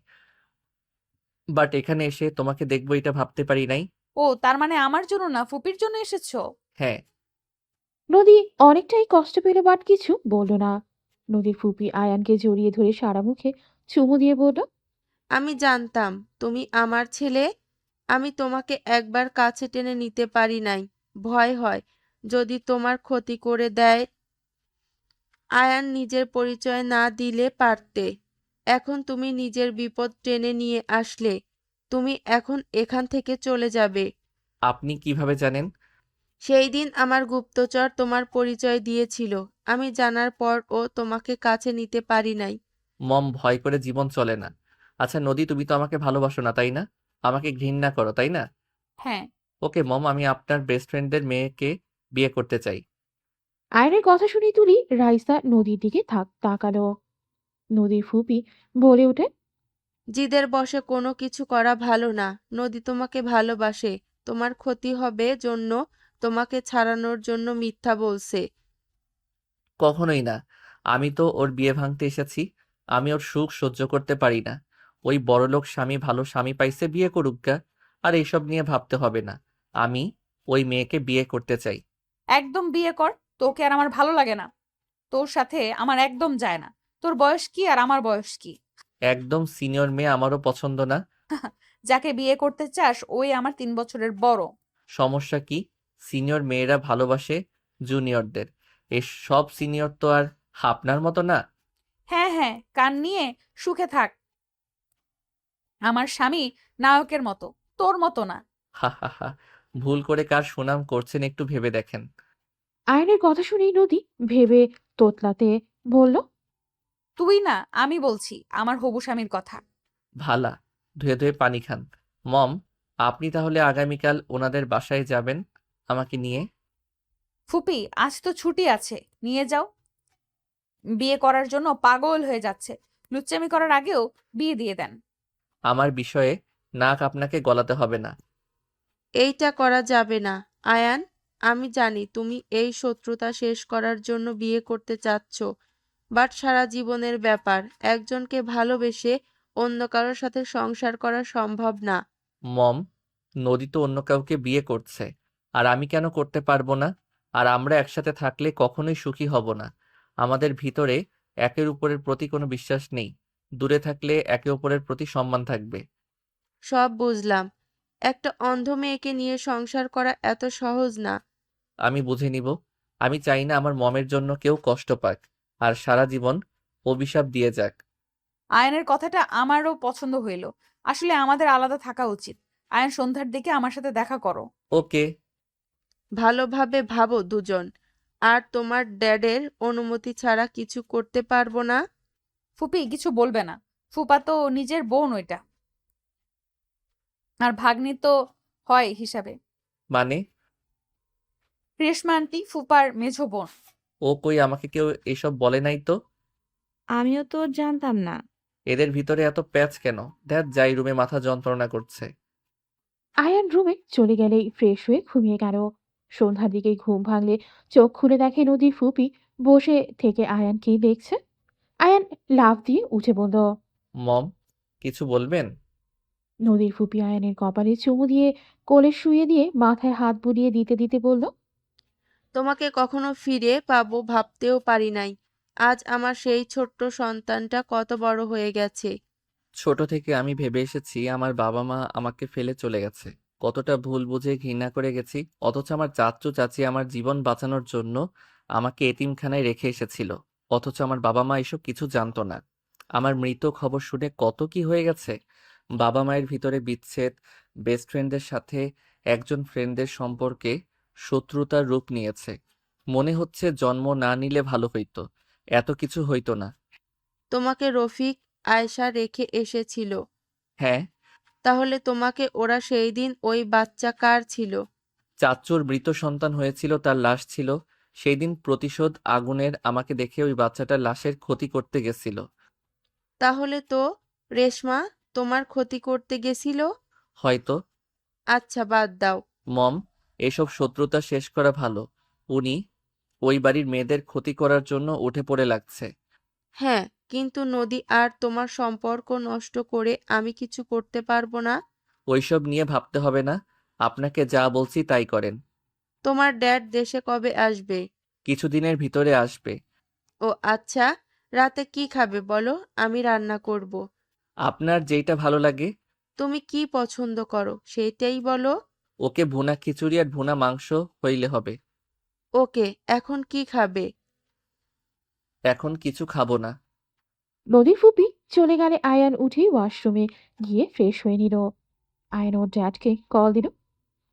বাট এখানে এসে তোমাকে দেখবো এটা ভাবতে পারি নাই। ও তার মানে আমার জন্য না, ফুপির জন্য এসেছো? হ্যাঁ। নদী অনেকটাই কষ্ট পেল বাট কিছু বলল না। নদীর ফুপি আয়ানকে জড়িয়ে ধরে সারা মুখে চুমু দিয়ে বলল, আমি জানতাম তুমি আমার ছেলে। আমি তোমাকে একবার কাছে টেনে নিতে পারি নাই। ভয় হয় যদি তোমার ক্ষতি করে দেয়। আয়ান নিজের পরিচয় না দিলে পারতে। এখন তুমি নিজের বিপদ টেনে নিয়ে আসলে। তুমি এখন এখান থেকে চলে যাবে। আপনি কিভাবে জানেন? সেই দিন আমার গুপ্তচর তোমার পরিচয় দিয়েছিল। আমি জানার পরও তোমাকে কাছে নিতে পারি নাই। মম ভয় করে জীবন চলে না। আচ্ছা নদী, তুমি তো আমাকে ভালোবাসো না, তাই না? আমাকে ঘৃণা করো, তাই না? হ্যাঁ। ওকে মম, আমি আপনার বেস্ট ফ্রেন্ডের মেয়েকে বিয়ে করতে চাই। আয়নের কথা শুনে তুলি রাইসা নদীর দিকে তাকালো। নদীর ফুপি বলে ওঠে, জিদের বশে কোনো কিছু করা ভালো না। নদী তোমাকে ভালোবাসে। তোমার ক্ষতি হবে জন্য তোমাকে ছাড়ানোর জন্য মিথ্যা বলছে। কখনোই না। আমি তো ওর বিয়ে ভাঙতে এসেছি। আমি ওর সুখ সহ্য করতে পারি না। ওই বড়লোক স্বামী ভালো স্বামী পাইছে, বিয়ে করুক গা। আর এইসব নিয়ে ভাবতে হবে না। আমি ওই মেয়েকে বিয়ে করতে চাই। একদম বিয়ে কর। তোকে আর আমার ভালো লাগে না। তোর সাথে আমার একদম যায় না। তোর বয়স কি আর আমার বয়স কি? একদম সিনিয়র মেয়ে আমারও পছন্দ না। যাকে বিয়ে করতে চাস ওই আমার 3 বছরের বড়। সমস্যা কি? সিনিয়র মেয়েরা ভালোবাসে জুনিয়রদের। এই সব সিনিয়র তো আর আপনার মতো না। হ্যাঁ হ্যাঁ, কান নিয়ে সুখে থাক। আমার স্বামী নায়কের মতো, তোর মতো না। হা হা হা। ভুল করে কার সুনাম করছেন একটু ভেবে দেখেন। আয়নের কথা শুনেই নদী ভেবে তোতলাতে বলল, তুই না, আমি বলছি আমার হবু স্বামীর কথা। ভালা, ধুয়ে ধুয়ে পানি খান। মম, আপনি তাহলে আগামীকাল ওনাদের বাসায় যাবেন আমাকে নিয়ে। ফুপি, আজ তো ছুটি আছে, নিয়ে যাও। বিয়ে করার জন্য পাগল হয়ে যাচ্ছে। লুচ্চামি করার আগেও বিয়ে দিয়ে দেন। আমার বিষয়ে নাক আপনাকে গলাতে হবে না। এইটা করা যাবে না। আয়ান, আমি জানি তুমি এই শত্রুতা শেষ করার জন্য বিয়ে করতে চাচ্ছ। বাট সারা জীবনের ব্যাপার। একজনকে ভালোবেসে অন্য কারোর সাথে সংসার করা সম্ভব না। মম, নদী তো অন্য কাউকে বিয়ে করছে, আর আমি কেন করতে পারবো না? আর আমরা একসাথে থাকলে কখনোই সুখী হব না। আমাদের ভিতরে একের উপরের প্রতি কোনো বিশ্বাস নেই। দূরে থাকলে একে অপরের প্রতি সম্মান থাকবে। সব বুঝলাম। একটা অন্ধ মেয়েকে নিয়ে সংসার করা এত সহজ না। আমি বুঝে নিব। আমি চাই না আমার মমের জন্য কেউ কষ্ট পাক, আর সারা জীবন অভিশাপ দিয়ে যাক। আয়নের কথাটা আমারও পছন্দ হইল। আসলে আমাদের আলাদা থাকা উচিত। আয়ন, সন্ধ্যার দিকে আমার সাথে দেখা করো। ওকে। ভালোভাবে ভাবো দুজন। আর তোমার ড্যাডের অনুমতি ছাড়া কিছু করতে পারবো না। ফুপি কিছু বলবে না। ফুপা তো নিজের বোন ওইটা, আর ভাগ্নি তো হয় হিসাবে। মানে? রেশমা আন্টি ফুপার মেঝো বোন। ও কই, আমাকে কেউ এসব বলে নাই তো। আমিও তো জানতাম না। এদের ভিতরে এত প্যাচ কেন? ধ্যাত, যাই, রুমে মাথা যন্ত্রণা করছে। আয়ান রুমে চলে গেলেই ফ্রেশ হয়ে ঘুমিয়ে গেল। সন্ধ্যার দিকে ঘুম ভাঙলে চোখ খুলে দেখে নদীর ফুপি বসে থেকে আয়ানকেই দেখছে। আয়ান লাফ দিয়ে উঠে বলল, মম, কিছু বলবেন? নদীর ফুপি আয়ানের কপালে চুমু দিয়ে কোলে শুয়ে দিয়ে মাথায় হাত বুলিয়ে দিতে দিতে বলল, তোমাকে কখনো ফিরে পাবো ভাবতেও পারি নাই। আজ আমার সেই ছোট্ট সন্তানটা কত বড় হয়ে গেছে। ছোট থেকে আমি ভেবে এসেছি আমার বাবা মা আমাকে ফেলে চলে গেছে, কতটা ভুল বুঝে ঘৃণা করে গেছি। অথচ আমার চাচু চাচি আমার জীবন বাঁচানোর জন্য আমাকে এতিমখানায় রেখে এসেছিল। অথচ আমার বাবা মা এসব কিছু জানতো না। আমার মৃত খবর শুনে কত কি হয়ে গেছে। বাবা মায়ের ভিতরে বিচ্ছেদ, বেস্ট ফ্রেন্ডের সাথে একজন ফ্রেন্ডের সম্পর্কে শত্রুতার রূপ নিয়েছে। মনে হচ্ছে জন্ম না নিলে ভালো হইতো, এত কিছু হইতো না। তোমাকে রফিক আয়শা রেখে এসেছিল। হ্যাঁ, তাহলে তোমাকে ওরা সেই দিন ওই বাচ্চা কার ছিল? চাচ্চুর মৃত সন্তান হয়েছিল, তার লাশ ছিল। সেই দিন প্রতিশোধ আগুনের আমাকে দেখে ওই বাচ্চাটার লাশের ক্ষতি করতে গেছিল। তাহলে তো রেশমা তোমার ক্ষতি করতে গেছিল। হয়তো। আচ্ছা বাদ দাও। মম, এসব শত্রুতা শেষ করা ভালো। উনি ওই বাড়ির মেয়েদের ক্ষতি করার জন্য উঠে পড়ে লাগছে। হ্যাঁ, কিন্তু নদী আর তোমার সম্পর্ক নষ্ট করে আমি কিছু করতে পারবো না। ওইসব নিয়ে ভাবতে হবে না, আপনাকে যা বলছি তাই করেন। তোমার ড্যাড দেশে কবে আসবে? কিছুদিনের ভিতরে আসবে। ও আচ্ছা, রাতে কি খাবে বলো, আমি রান্না করব। আপনার যেইটা ভালো লাগে। তুমি কি পছন্দ করো সেইটাই বলো। ওকে ভুনা খিচুড়ি আর ভুনা মাংস হইলে হবে। ওকে, এখন কি খাবে? এখন কিছু খাবো না। নদীর ফুপি চলে গেলে আয়ান উঠে ওয়াশরুমে গিয়ে ফ্রেশ হয়ে নিল। আয়ান ওর ড্যাডকে কল দিল।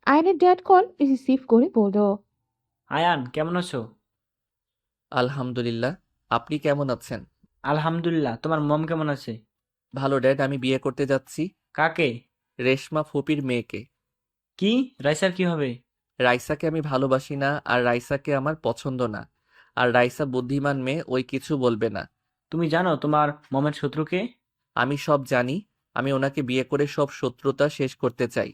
আয়ানের ড্যাড কল রিসিভ করে বলল, আয়ান, কেমন আছো? আলহামদুলিল্লাহ। আপনি কেমন আছেন? আলহামদুলিল্লাহ। তোমার মম কেমন আছে? ভালো ড্যাড, আমি বিয়ে করতে যাচ্ছি। কাকে? রেশমা ফুপির মেয়েকে। কি? রাইসার কি হবে? রাইসাকে আমি ভালোবাসি না, আর রাইসাকে আমার পছন্দ না। আর রাইসা বুদ্ধিমান মেয়ে, ওই কিছু বলবে না। তুমি জানো তোমার মমের শত্রুকে? আমি সব জানি। আমি ওনাকে বিয়ে করে সব শত্রুতা শেষ করতে চাই।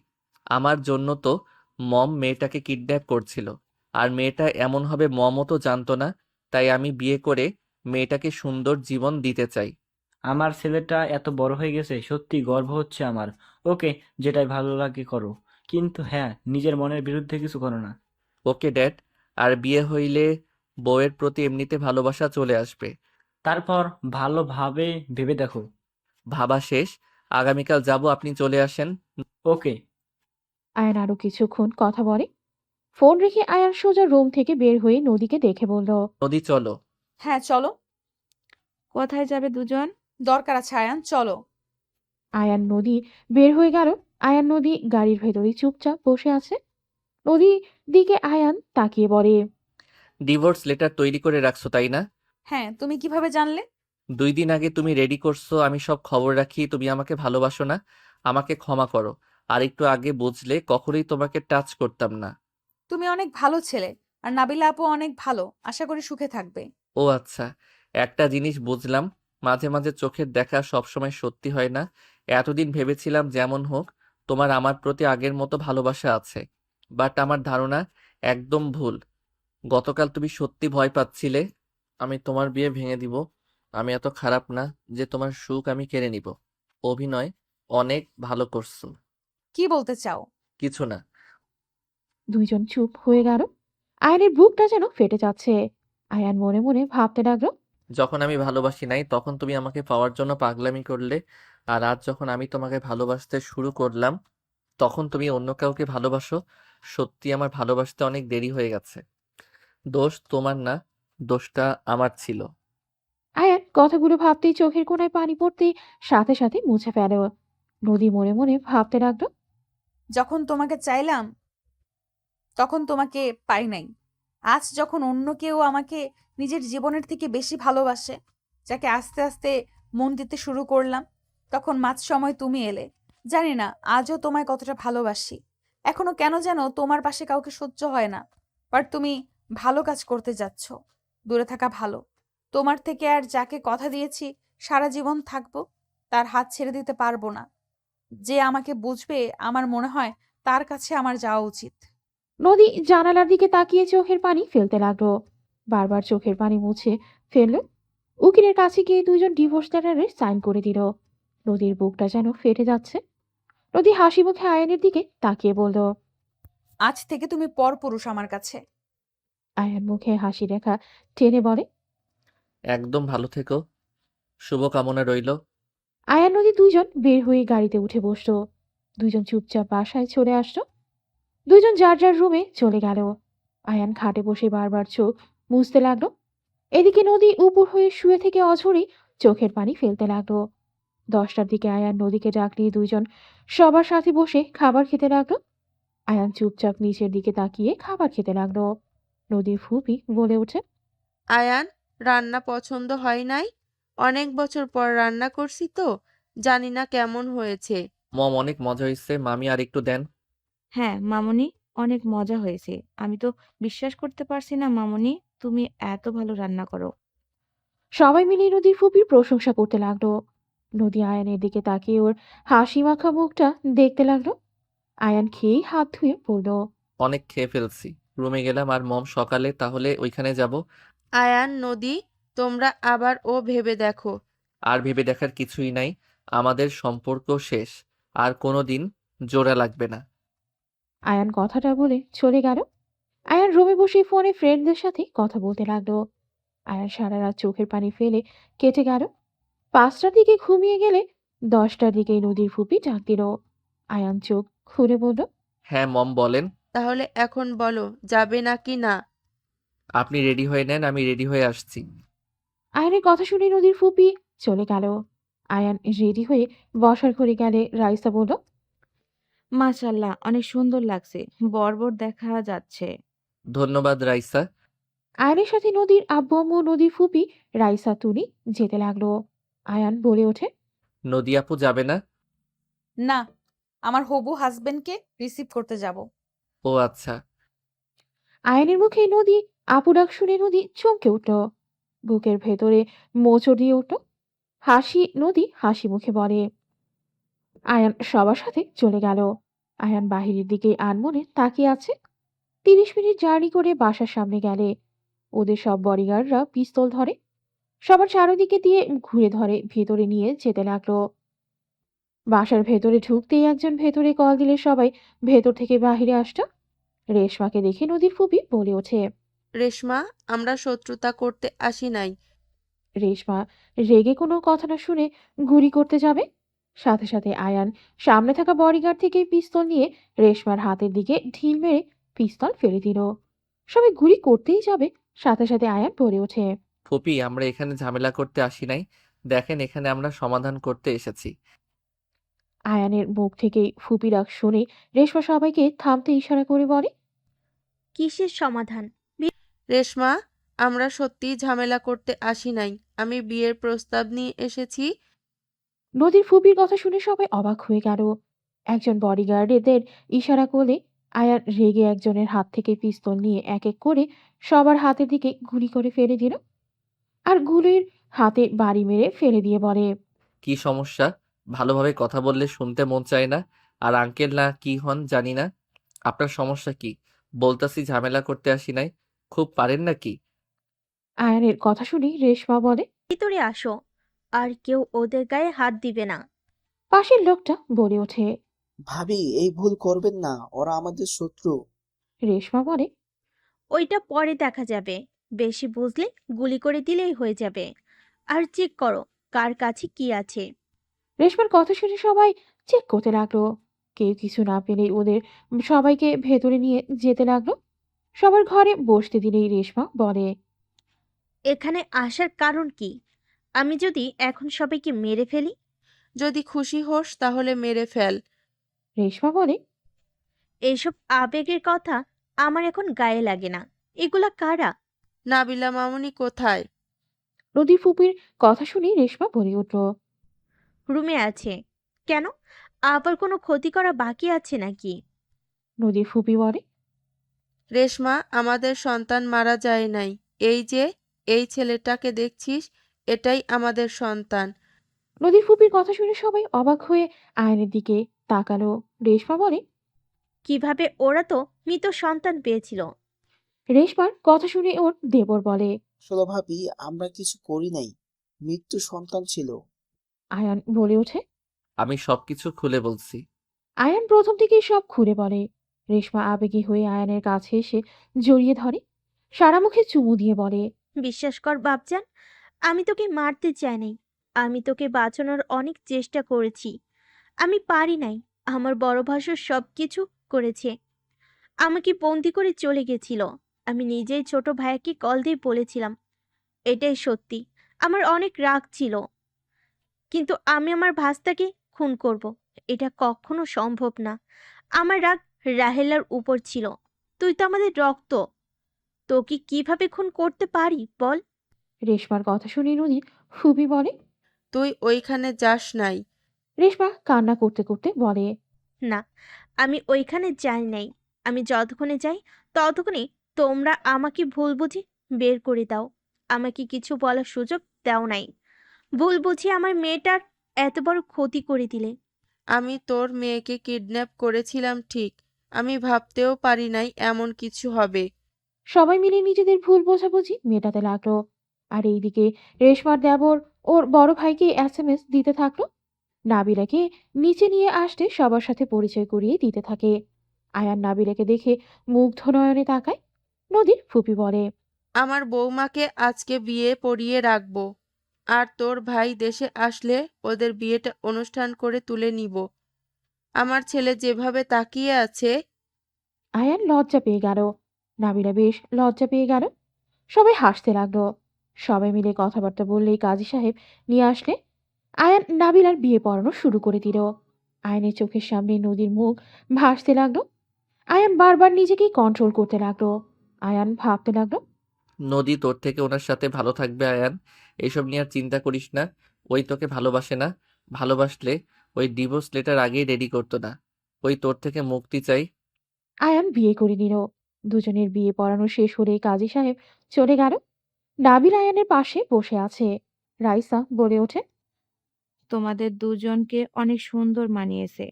আমার জন্য তো মম মেয়েটাকে কিডন্যাপ করছিল। আর মেয়েটা এমন হবে মমও তো জানতো না। তাই আমি বিয়ে করে মেয়েটাকে সুন্দর জীবন দিতে চাই। আমার ছেলেটা এত বড় হয়ে গেছে, সত্যি গর্ব হচ্ছে আমার। ওকে, যেটাই ভালো লাগে করো, কিন্তু হ্যাঁ, নিজের মনের বিরুদ্ধে কিছু করো না। Okay dad. আর বিয়ে হইলে বউয়ের প্রতি এমনিতে ভালোবাসা চলে আসবে। তারপর ভালোভাবে ভেবে দেখো। ভাবা শেষ। আগামীকাল যাব, আপনি চলে আসেন। ওকে। আয়ান আরো কিছুক্ষণ কথা বলে। ফোন রেখে আয়ান সোজা রুম থেকে বের হয়ে নদীকে দেখে বলল, নদী চলো। হ্যাঁ চলো। কোথায় যাবে দুজন? দরকার আছে আয়ান, চলো। আয়ান নদী বের হয়ে গেল। আয়ান নদী গাড়ির ভেতরে চুপচাপ বসে আছে। নদী দিকে আয়ান তাকিয়ে বলে, ডিভোর্স লেটার তৈরি করে রাখছো তাই না? হ্যাঁ, তুমি কিভাবে জানলে? 2 দিন আগে তুমি রেডি করছো, আমি সব খবর রাখি। তুমি আমাকে ভালোবাসো না, আমাকে ক্ষমা করো। আর একটু আগে বুঝলে কখনোই তোমাকে টাচ করতাম না। তুমি অনেক ভালো ছেলে, আর নাবিলা আপু অনেক ভালো, আশা করি সুখে থাকবে। ও আচ্ছা, একটা জিনিস বুঝলাম, মাঝে মাঝে চোখের দেখা সবসময় সত্যি হয় না। এতদিন ভেবেছিলাম যেমন হোক তোমার আমার প্রতি আগের মতো ভালোবাসা আছে। বাট আমার ধারণা একদম ভুল। গতকাল তুমি সত্যি ভয় পাচ্ছিলে আমি তোমার বিয়ে ভেঙে দিব। আমি এত খারাপ না যে তোমার সুখ আমি কেড়ে নিব। অভিনয় অনেক ভালো করছো। কি বলতে চাও? কিছু না। দুইজন চুপ হয়ে গেল। আয়ানের বুকটা যেন ফেটে যাচ্ছে। আয়ান মনে মনে ভাবতে লাগলো, যখন আমি ভালোবাসি নাই তখন তুমি আমাকে পাওয়ার জন্য পাগলামি করলে, আর আজ যখন আমি তোমাকে ভালোবাসতে শুরু করলাম তখন তুমি অন্য কাউকে ভালোবাসো। সত্যি আমার ভালোবাসতে অনেক দেরি হয়ে গেছে। দোষ তোমার না, দোষটা আমার ছিল। আয়ান কথাগুলো ভাবতেই চোখের কোণায় পানি পড়তেই সাথে সাথে মুছে ফেলে। নদী মনে মনে ভাবতে লাগলো, যখন তোমাকে চাইলাম তখন তোমাকে পাই নাই। আজ যখন অন্য কেউ আমাকে নিজের জীবনের থেকে বেশি ভালোবাসে, যাকে আস্তে আস্তে মন দিতে শুরু করলাম, তখন মাঝ সময় তুমি এলে। জানি না আজও তোমায় কতটা ভালোবাসি। এখনো কেন যেন তোমার পাশে কাউকে সহ্য হয় না। বাট তুমি ভালো কাজ করতে যাচ্ছ। দূরে থাকা ভালো। তোমার থেকে আর যাকে কথা দিয়েছি সারা জীবন থাকবো, তার হাত ছেড়ে দিতে পারবো না। যে আমাকে বুঝবে, আমার মনে হয় তার কাছে আমার যাওয়া উচিত। নদী জানালার দিকে তাকিয়ে চোখের পানি ফেলতে লাগলো। বারবার চোখের পানি মুছে ফেললো। উকিলের কাছে গিয়ে দুইজন ডিভোর্স লেটারে সাইন করে দিল। নদীর বুকটা যেন ফেটে যাচ্ছে। নদী হাসি মুখে আয়ানের দিকে তাকিয়ে বলল। আজ থেকে তুমি পরপুরুষ আমার কাছে। আয়ান মুখে হাসি রেখা টেনে বলে। একদম ভালো থেকো, শুভকামনা রইল। আয়ান নদী দুইজন বের হয়ে গাড়িতে উঠে বসলো। দুইজন চুপচাপ বাসায় চলে আসলো। দুইজন যার যার রুমে চলে গেল। আয়ান খাটে বসে বারবার চোখ মুছতে লাগলো। এদিকে নদী উপর হয়ে শুয়ে থেকে অঝরেই চোখের পানি ফেলতে লাগলো। 10টার দিকে আয়ান নদীকে ডাকলিয়ে দুইজন সবার সাথে বসে খাবার খেতে লাগলো। আয়ান চুপচাপ নিচের দিকে তাকিয়ে খাবার খেতে লাগলো। নদীর ফুপি বলে ওঠে। আয়ান, রান্না পছন্দ হয় নাই? অনেক বছর পর রান্না করছি তো, জানি না কেমন হয়েছে। মম অনেক মজা হয়েছে, মামি আর একটু দেন। হ্যাঁ মামুনি, অনেক মজা হয়েছে। আমি তো বিশ্বাস করতে পারছি না মামুনি, তুমি এত ভালো রান্না করো। সবাই মিলে নদীর ফুপির প্রশংসা করতে লাগলো। নদী আয়ানের দিকে তাকিয়ে ওর হাসি মাখা মুখটা দেখতে লাগলো। আয়ান খেয়েই হাত ধুয়ে বলল। অনেক খেয়ে ফেলছি, রুমে গেলাম। আর মম সকালে তাহলে ওইখানে যাব। আয়ান, নদী, তোমরা আবার ও ভেবে দেখো। আর ভেবে দেখার কিছুই নাই, আমাদের সম্পর্ক শেষ, আর কোনোদিন জোড়া লাগবে না। আয়ান কথাটা বলে চলে গেল। আয়ান রুমে বসে ফোনে ফ্রেন্ডদের সাথে কথা বলতে লাগলো। আয়ান সারা রাত চোখের পানি ফেলে কেটে গেল। 5টার দিকে ঘুমিয়ে গেলে 10টার দিকে নদীর ফুপি ডাক দিল। আয়ান চোখ খুলে বলল। হ্যাঁ মম বলেন। তাহলে এখন বলো, যাবে নাকি না? আপনি রেডি হয়ে নেন, আমি রেডি হয়ে আসছি। আয়ানের কথা শুনে নদীর ফুপি চলে গেল। আয়ান রেডি হয়ে বসার ঘরে গেলে রাইসা বলল। মাশাআল্লাহ, অনেক সুন্দর লাগছে, বর্বর দেখা যাচ্ছে। ধন্যবাদ রাইসা। আয়ানের সাথে নদীর আব্বু আম্মু নদীর ফুপি রাইসা তুলি যেতে লাগলো। আয়ান বলে ওঠে। নদী আপু যাবে না? না, আমার হবু হাজবেন্ডকে রিসিভ করতে যাব। ও আচ্ছা। আয়ানের মুখে নদী আপু ডাক শুনে নদী চমকে উঠল। বুকের ভেতরে মোচড় দিয়ে উঠল। নদী হাসি মুখে বলে। আয়ান সবার সাথে চলে গেল। আয়ান বাহিরের দিকে আনমনে তাকিয়ে আছে। 30 মিনিট জার্নি করে বাসার সামনে গেলে ওদের সব বডিগার্ডরা পিস্তল ধরে। সবার চারিদিকে দিয়ে ঘুরে ধরে ভেতরে নিয়ে যেতে লাগলো। বাসার ভেতরে ঢুকতেই একজন ভেতরে কল দিলে সবাই ভেতর থেকে বাহিরে আসতো। রেশমাকে দেখে নদীর ফুপি বলে ওঠে। রেশমা, আমরা শত্রুতা করতে আসি নাই। রেশমা রেগে কোনো কথা না শুনে গুলি করতে যাবে। সাথে সাথে আয়ান সামনে থাকা বডিগার্ড থেকে পিস্তল নিয়ে রেশমার হাতের দিকে ঢিল মেরে পিস্তল ফেলে দিল। সবাই গুলি করতেই যাবে, সাথে সাথে আয়ান বলে ওঠে। ফুপি, আমরা এখানে ঝামেলা করতে আসি নাই, দেখেন এখানে আমরা সমাধান করতে এসেছি। আয়ানের মুখ থেকে ফুপি ডাক শুনে রেশমা সবাইকে থামতে ইশারা করে বলে। কিসের সমাধান? রেশমা, আমরা সত্যিই ঝামেলা করতে আসি নাই। আমি বিয়ের প্রস্তাব নিয়ে এসেছি। নদীর ফুপির কথা শুনে সবাই অবাক হয়ে গেল। একজন বডিগার্ডদের ইশারা করলে আয়ান রেগে একজনের হাত থেকে পিস্তল নিয়ে এক এক করে সবার হাতের দিকে গুলি করে ফেলে দিল। আর গুলির হাতে বাড়ি মেরে ফেলে দিয়ে বলে। কি সমস্যা? ভালোভাবে কথা বললে শুনতে মন চায় না। আর আঙ্কেল না কি হন জানি না, আপনার সমস্যা কি? বলতাছি ঝামেলা করতে আসি নাই, খুব পারেন নাকি? আয়ানের কথা শুনে রেশমা বলে। ভিতরে আসো, আর কেউ ওদের গায়ে হাত দিবে না। পাশের লোকটা বলে ওঠে। ভাবি, এই ভুল করবেন না, ওরা আমাদের শত্রু। রেশমা বলে। ওইটা পরে দেখা যাবে, বেশি বুঝলে গুলি করে দিলেই হয়ে যাবে। আর চেক করো কার কাছে কি আছে। রেশমার কথা শুনে সবাই চেক করতে লাগলো। কেউ কিছু না পেলেই ওদের সবাইকে ভেতরে নিয়ে যেতে লাগলো। সবার ঘরে বসতে দিলেই রেশমা বলে। এখানে আসার কারণ কি? আমি যদি এখন সবাইকে মেরে ফেলি? যদি খুশি হোস তাহলে মেরে ফেল। রেশমা বলে। এইসব আবেগের কথা আমার এখন গায়ে লাগে না। এগুলা কারা? নাবিলা মামুনি কোথায়? নদীর ফুপির কথা শুনে রেশমা বলে উঠল। রুমে আছে। কেন? আবার কোনো ক্ষতি করা বাকি আছে নাকি? নদীর ফুপি বলে। রেশমা, আমাদের সন্তান মারা যায় নাই। এই যে এই ছেলেটাকে দেখছিস, এটাই আমাদের সন্তান। নদীর ফুপির কথা শুনে সবাই অবাক হয়ে আয়নের দিকে তাকালো। রেশমা বলে। কিভাবে? ওরা তো মৃত সন্তান পেয়েছিল। রেশমার কথা শুনে ওর দেবর বলে। আসলে ভাবি, আমরা কিছু করি নাই, মৃত্যু সন্তান ছিল। আয়ান বলে ওঠে। আমি সবকিছু খুলে বলছি। আয়ান প্রথম থেকেই সব খুলে বলে। রেশমা আবেগী হয়ে আয়ানের কাছে এসে জড়িয়ে ধরে, সারা মুখে চুমু দিয়ে বলে, বিশ্বাস কর বাপজান, আমি তোকে মারতে চাই নাই। আমি তোকে বাঁচানোর অনেক চেষ্টা করেছি। আমি পারি নাই। আমার বড় ভাসুর সবকিছু করেছে। আমাকে বন্দি করে চলে গেছিল। আমি নিজেই ছোট ভাইয়াকে কল দিয়ে বলেছিলাম, এটাই সত্যি। আমার অনেক রাগ ছিল, কিন্তু আমি আমার ভাস্তাকে খুন করব, এটা কখনো সম্ভব না। আমার রাগ রাহেলার উপর ছিল। তুই তো আমাদের রক্ত, তোকে কিভাবে খুন করতে পারি বল? রেশমার কথা শুনে নদী ফুপি বলে। তুই ওইখানে যাস নাই। রেশমা কান্না করতে করতে বলে, না, আমি ওইখানে যাই নাই। আমি যতক্ষণে যাই ততক্ষণে তোমরা আমাকে ভুল বুঝে বের করে দাও। আমাকে কিছু বলার সুযোগ দাও নাই। ভুল বুঝে আমার মেয়েটার এত বড় ক্ষতি করে দিলে। আমি তোর মেয়েকে কিডন্যাপ করেছিলাম ঠিক। আমি ভাবতেও পারি নাই এমন কিছু হবে। সবাই মিলে নিজেদের ভুল বোঝাবুঝি মেটাতে লাগলো। আর এইদিকে রেশমার দেবর ওর বড় ভাইকে এসএমএস দিতে থাকলো। নাবিলাকে নিচে নিয়ে আসতে সবার সাথে পরিচয় করিয়ে দিতে থাকে। আয়ান নাবিলাকে দেখে মুগ্ধ নয়নে তাকায়। নদীর ফুপি বলে, আমার বৌমাকে আজকে বিয়ে পড়িয়ে রাখবো। আর তোর ভাই দেশে আসলে ওদের বিয়েটা অনুষ্ঠান করে তুলে নিব। আমার ছেলে যেভাবে তাকিয়ে আছে। আয়ান লজ্জা পেয়ে গেল। নাবিলা বেশ লজ্জা পেয়ে গেল। সবাই হাসতে লাগলো। সবাই মিলে কথাবার্তা বললেই কাজী সাহেব নিয়ে আসলে আয়ান নাবিলার বিয়ে পড়ানো শুরু করে দিল। আয়নের চোখের সামনে নদীর মুখ ভাসতে লাগলো। আয়ান বারবার নিজেকে কন্ট্রোল করতে লাগলো। আয়ান ভাবতে লাগলো, নদী তোর থেকে ওনার সাথে ভালো থাকবে আয়ান, এইসব নিয়ে আর চিন্তা করিস না। ওই তোকে ভালোবাসে না, ভালোবাসলে ওই ডিভোর্স লেটার আগেই রেডি করতো না। ওই তোর থেকে মুক্তি চাই। আয়ান বিয়ে করে নিল। দুজনের বিয়ে পড়ানো শেষ হলে কাজী সাহেব চলে গেল। নাবিল আয়ানের পাশে বসে আছে। রাইসা বলে ওঠে, তোমাদের দুজনকে অনেক সুন্দর মানিয়েছে।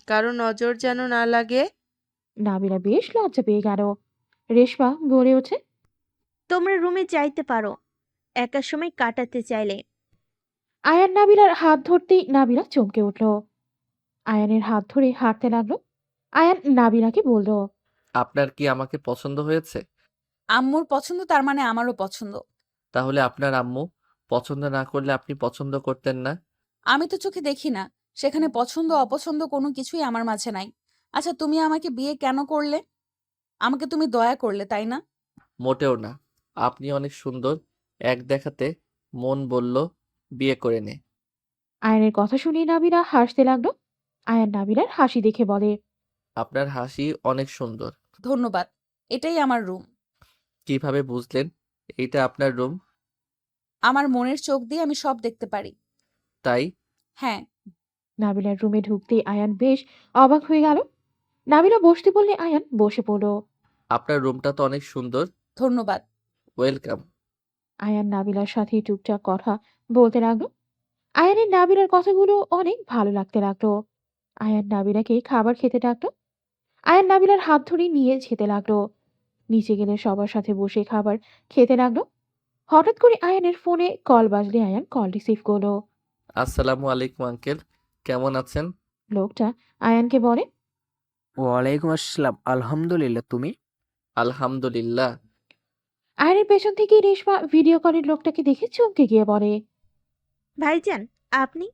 কারো নজর যেন না লাগে। নাবিলা বেশ লজ্জা পেয়ে গেল। রেশমা বলে ওঠে, তোমরা রুমে যাইতে পারো একা সময় কাটাতে চাইলে। আয়ান নাবিলার হাত ধরতেই নাবিলা চমকে উঠল। আয়ানের হাত ধরে হাঁটতে লাগলো। আয়ান নাবিলাকে বলল, আপনার কি আমাকে পছন্দ হয়েছে? আম্মুর পছন্দ তার মানে আমারও পছন্দ। তাহলে আপনার আম্মু পছন্দ না করলে আপনি পছন্দ করতেন না? আমি তো চোখে দেখি না, সেখানে পছন্দ অপছন্দ কোনো কিছুই আমার মাঝে নাই। আচ্ছা, তুমি আমাকে বিয়ে কেন করলে? আমাকে তুমি দয়া করলে, তাই না? মোটেও না। আপনি অনেক সুন্দর। এক দেখাতে মন বলল বিয়ে করে নে। আয়ানের কথা শুনে নাবিলা হাসতে লাগলো। আয়ান নাবিলার হাসি দেখে বলে, আপনার হাসি অনেক সুন্দর। ধন্যবাদ। এটাই আমার রুম। কিভাবে বুঝলেন এইটা আপনার রুম? আমার মনের চোখ দিয়ে আমি সব দেখতে পারি। তাই? হ্যাঁ। নাবিলার রুমে ঢুকতেই আয়ান বেশ অবাক হয়ে গেল। নাবিলা বসতে বললে আয়ান বসে পড়ল। আপনার রুমটা তো অনেক সুন্দর। ধন্যবাদ। ওয়েলকাম। আয়ান নাবিলার সাথে টুকটাক কথা বলতে লাগলো। আয়ানের নাবিলার কথাগুলো অনেক ভালো লাগতে লাগলো। আয়ান নাবিলাকে খাবার খেতে ডাকলো। আয়ান নাবিলার হাত ধরে নিয়ে যেতে লাগলো। নিচে গেলে সবার সাথে বসে খাবার খেতে লাগলো। হঠাৎ করে আয়ানের ফোনে কল বাজলে আয়ান কল রিসিভ করলো। আসসালামু আলাইকুম আঙ্কেল, কেমন আছেন? লোকটা আয়ানকে বলে, ওয়ালাইকুম আসসালাম, আলহামদুলিল্লাহ। তুমি? আলহামদুলিল্লাহ। আয়ানের পেছন থেকে রেশমা ভিডিও কলের লোকটাকে দেখে চমকে গিয়ে বলে, ভাইজান, আপনি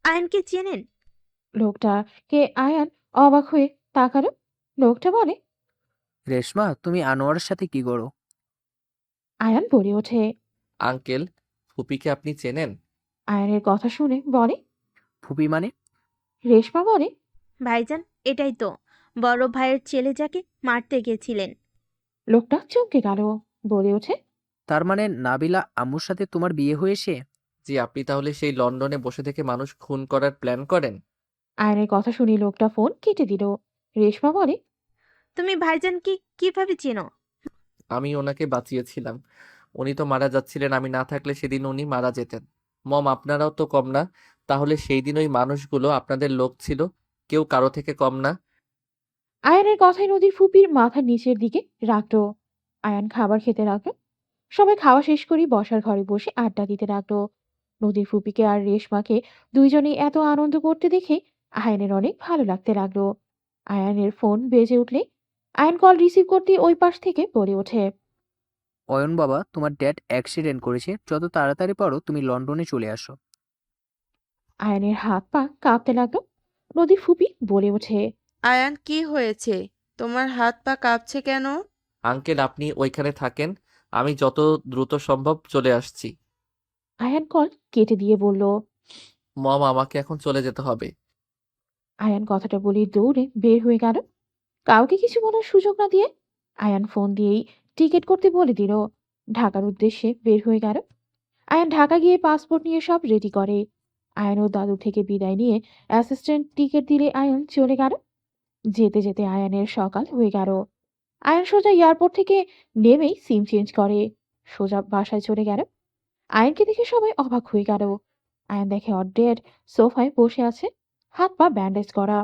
আয়নকে চেনেন? লোকটাকে আয়ান অবাক হয়ে তাকালো। লোকটা বলে, রেশমা, তুমি আনোয়ারের সাথে কি করো? আয়ান বলে ওঠে। আঙ্কেল, ফুপিকে আপনি চেনেন? আয়ানের কথা শুনে বলে, ফুপি মানে? রেশমা বলে, ভাইজান, এটাই তো বড় ভাইয়ের ছেলে যাকে মারতে গেছিলেন। লোকটা চমকে গেল। বলে ওঠে, তার মানে নাবিলা আম্মুর সাথে তোমার বিয়ে হয়েছে? জি, আপনি তাহলে সেই লন্ডনে বসে থেকে মানুষ খুন করার প্ল্যান করেন? আয়নের কথা শুনে লোকটা ফোন কেটে দিল। রেশমা বলে, তুমি ভাইজানকে কিভাবে চেনো? আমি ওনাকে বাঁচিয়েছিলাম। উনি তো মারা যাচ্ছিলেন, আমি না থাকলে সেদিন উনি মারা যেতেন। মম, আপনারাও তো কম না। তাহলে সেই দিন ওই মানুষগুলো আপনাদের লোক ছিল, কেউ কারো থেকে কম না। আয়ানের কথায় নদীর ফুপির মাথার নিচের দিকে রাখলো। আয়ান খাবার খেতে লাগলো। সবাই খাওয়া শেষ করে বসার ঘরে বসে আড্ডা দিতে লাগলো। নদীর ফুপিকে আর রেশমাকে দুইজনেই এত আনন্দ করতে দেখে আয়ানের অনেক ভালো লাগতে লাগলো। আয়ানের ফোন বেজে উঠলে আয়ান কল রিসিভ করতে ওই পাশ থেকে বলে ওঠে, অয়ন বাবা, তোমার ড্যাড অ্যাক্সিডেন্ট করেছে, যত তাড়াতাড়ি পারো তুমি লন্ডনে চলে আসো। আয়ানের হাত পা কাঁপতে লাগলো। নদীর ফুপি বলে ওঠে, আয়ান, কি হয়েছে? তোমার হাত পা কাঁপছে কেন? আঙ্কেল আপনি ওইখানে থাকেন, আমি যত দ্রুত সম্ভব চলে আসছি। আয়ান কল কেটে দিয়ে বলল। মম আমাকে এখন চলে যেতে হবে। আয়ান কথাটা বলে দৌড়ে বের হয়ে গেল। কাউকে কিছু বলার সুযোগ না দিয়ে আয়ান ফোন দিয়েই টিকিট করতে বলে দিল। ঢাকার উদ্দেশ্যে বের হয়ে গেল। আয়ান ঢাকা গিয়ে পাসপোর্ট নিয়ে সব রেডি করে। আয়ান ও দাদু থেকে বিদায় নিয়ে অ্যাসিস্ট্যান্ট টিকিট দিলে আয়ান চলে গেল। যেতে যেতে আয়ানের সকাল হয়ে গেল। আয়ান সোজা এয়ারপোর্ট থেকে নেমেই সিম চেঞ্জ করে সোজা বাসায় চলে গেল। আয়ানকে দেখে সবাই অবাক হয়ে গেল। আয়ান দেখে ওর ড্যাড সোফায় বসে আছে, হাত পা ব্যান্ডেজ করা।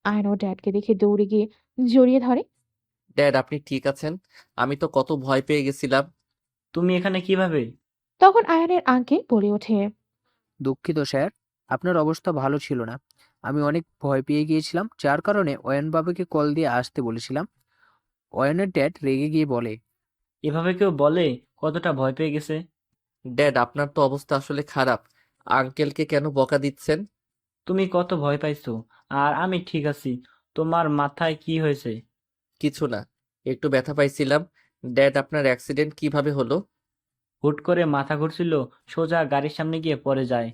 আয়ান ওর ড্যাডকে দেখে দৌড়ে গিয়ে জড়িয়ে ধরে। ড্যাড আপনি ঠিক আছেন? আমি তো কত ভয় পেয়ে গেছিলাম। তুমি এখানে কিভাবে? তখন আয়ানের আঙ্কেল বলে ওঠে, দুঃখিত স্যার, আপনার অবস্থা ভালো ছিল না। আমি অনেক ভয় পেয়ে গিয়েছিলাম, যার কারণে অয়ন বাবাকে কল দিয়ে আসতে বলেছিলাম। অয়নের ড্যাড রেগে গিয়ে বলে, এভাবে কেউ বলে? কতটা ভয় পেয়ে গেছে? ড্যাড আপনার তো অবস্থা আসলে খারাপ, আঙ্কেলকে কেন বকা দিচ্ছেন? তুমি কত ভয় পাইছো, আর আমি ঠিক আছি। তোমার মাথায় কি হয়েছে? কিছু না, একটু ব্যথা পাইছিলাম। ড্যাড আপনার অ্যাক্সিডেন্ট কিভাবে হলো? হুট করে মাথা ঘুরছিল, সোজা গাড়ির সামনে গিয়ে পড়ে যায়।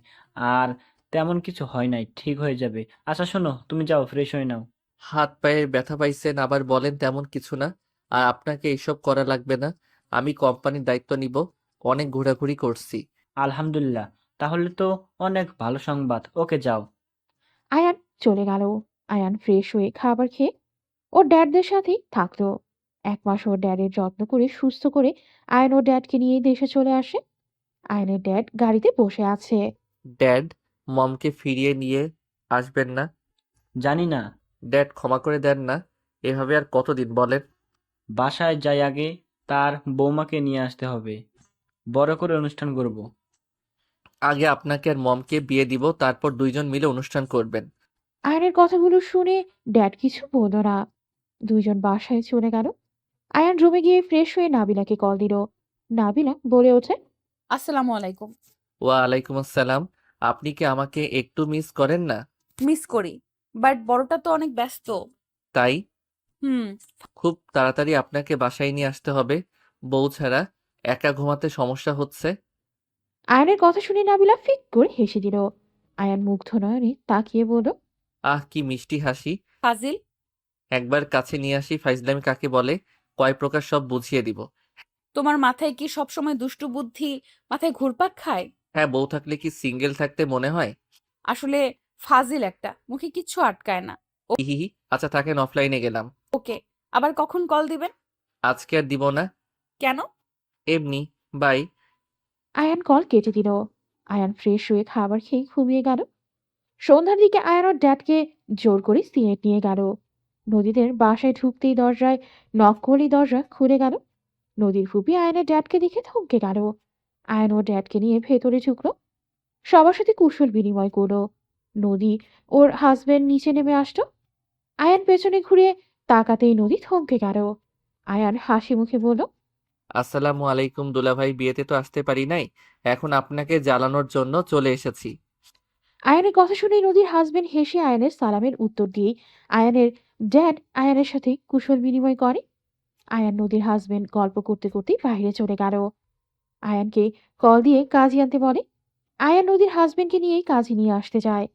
আর তেমন কিছু হয় নাই, ঠিক হয়ে যাবে। আচ্ছা শোনো, তুমি যাও ফ্রেশ হয়ে নাও। হাত পায়ে ব্যথা পাইছেন আবার বলেন তেমন কিছু না। আর আপনাকে এইসব করা লাগবে না, আমি কোম্পানির দায়িত্ব নিব। অনেক ঘোরাঘুরি করছি। আলহামদুলিল্লাহ, তাহলে তো অনেক ভালো সংবাদ। ওকে যাও। আয়ান চলে গেল। আয়ান ফ্রেশ হয়ে খাবার খেয়ে ওর ড্যাডদের সাথেই থাকলো। 1 মাস ওর ড্যাডের যত্ন করে সুস্থ করে আয়ান ওর ড্যাডকে নিয়ে দেশে চলে আসে। আয়ানের ড্যাড গাড়িতে বসে আছে। ড্যাড মমকে ফিরিয়ে নিয়ে আসবেন না? জানি না। ড্যাড ক্ষমা করে দেন না, এভাবে আর কতদিন বলেন? বাসায় যাই আগে, তার বৌমাকে নিয়ে আসতে হবে। বড় করে অনুষ্ঠান করব। আগে আপনাকে আর মমকে বিয়ে দিব, তারপর দুইজন মিলে অনুষ্ঠান করবেন। আয়ানের কথাগুলো শুনে ড্যাড কিছু বলল না। দুইজন বাসায় চলে গেল। আয়ান রুমে গিয়ে ফ্রেশ হয়ে নাবিলাকে কল দিল। নাবিলা বলে ওঠে, আসসালামু আলাইকুম। ওয়ালাইকুম আসসালাম। আপনি কি আমাকে একটু মিস করেন না? মিস করি, বাট বড়টা তো অনেক ব্যস্ত। তাই হুম। খুব তাড়াতাড়ি আপনাকে বাসায় নিয়ে আসতে হবে। বউ ছাড়া একা ঘুমাতে সমস্যা হচ্ছে। আয়ানের কথা শুনে নাবিলা ফিক করে হেসে দিল। আয়ান মুগ্ধ নয়নে তাকিয়ে বলল, আহ কি মিষ্টি হাসি। ফাজিল। একবার কাছে নিয়ে আসি ফাইজলামি কাকে বলে, কয় প্রকার সব বুঝিয়ে দিব। তোমার মাথায় কি সব সময় দুষ্টু বুদ্ধি মাথায় ঘুরপাক খায়? হ্যাঁ, বউ থাকলে কি সিঙ্গেল থাকতে মনে হয়? আসলে ফাজিল একটা, মুখে কিচ্ছু আটকায় না। হিহি। আচ্ছা থাকেন, অফলাইনে গেলাম। ওকে, আবার কখন কল দিবেন? আজকে আর দিব না, কেন? এমনি। বাই। আয়ান কল কেটে দিল। আয়ান ফ্রেশ হয়ে খাবার খেয়ে ঘুমিয়ে গেল। সন্ধ্যার দিকে আয়ান ওর ড্যাডকে জোর করে সিগারেট নিয়ে গেল। নদীদের বাসায় ঢুকতেই দরজায় নক করলেই দরজা খুলে গেল। নদীর ফুপি আয়নের ড্যাডকে দেখে থমকে গেল। আয়ন ওর ড্যাডকে নিয়ে ভেতরে ঢুকলো। সবার সাথে কুশল বিনিময় করলো। নদী ওর হাজবেন্ড নিচে নেমে আসলো। আয়ান পেছনে ঘুরে তাকাতেই নদী থমকে গেল। আয়ান হাসি মুখে বলল, আসসালামু আলাইকুম দুলাভাই, বিয়েতে তো আসতে পারি নাই, এখন আপনাকে জ্বালানোর জন্য চলে এসেছি। আয়ানের কথা শুনে নদীর হাজবেন্ড হেসে আয়ানের সালামের উত্তর দিয়ে আয়ানের ড্যাড আয়ানের সাথে কুশল বিনিময় করে। আয়ান নদীর হাজবেন্ড গল্প করতে করতে বাইরে চলে গেল। আয়ানকে কল দিয়ে কাজী আনতে বলে। আয়ান নদীর হাজবেন্ডকে নিয়েই কাজী নিয়ে আসতে যায়।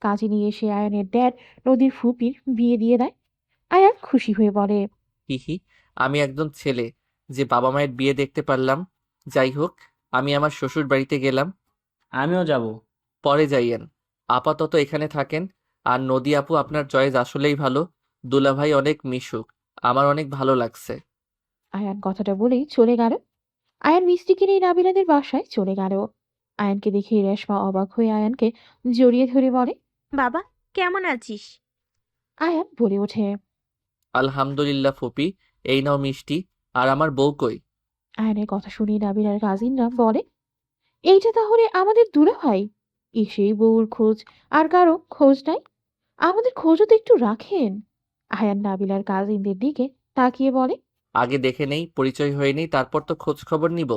কাজী নিয়ে এসে আয়ানের ড্যাড নদীর ফুপির বিয়ে দিয়ে দেয়। আয়ান খুশি হয়ে বলে, হিহি। আমি একজন ছেলে যে বাবা মায়ের বিয়ে দেখতে পারলাম। যাই হোক, আমি আমার শ্বশুর বাড়িতে গেলাম। আমিও যাব। পরে যাইয়েন, আপাতত এখানে থাকেন। আর নদী আপু আপনার চয়েস আসলেই ভালো, দুলাভাই অনেক মিশুক, আমার অনেক ভালো লাগছে। আয়ান কথাটা বলেই চলে গেল। আয়ান মিষ্টিকে নিয়ে নাবিলাদের বাসায় চলে গেল। আয়ানকে দেখে রেশমা অবাক হয়ে আয়ানকে জড়িয়ে ধরে বলে, বাবা, কেমন আছিস? আয়ান বলে ওঠে। আলহামদুলিল্লাহ ফুপি, এই নাও মিষ্টি। আর আমার বউ কই? আয়ানের কথা শুনে নাবিলার কাজিনরা বলে, এইটা তাহলে আমাদের দুলাভাই? এসেই বউর খোঁজ, আর কারো খোঁজ নাই। আমাদের খোঁজও তো একটু রাখেন। আয়ান নাবিলার কাজিনদের দিকে তাকিয়ে বলে। আগে দেখে নেই, পরিচয় হয়ে নেই, তারপর তো খোঁজ খবর নিব।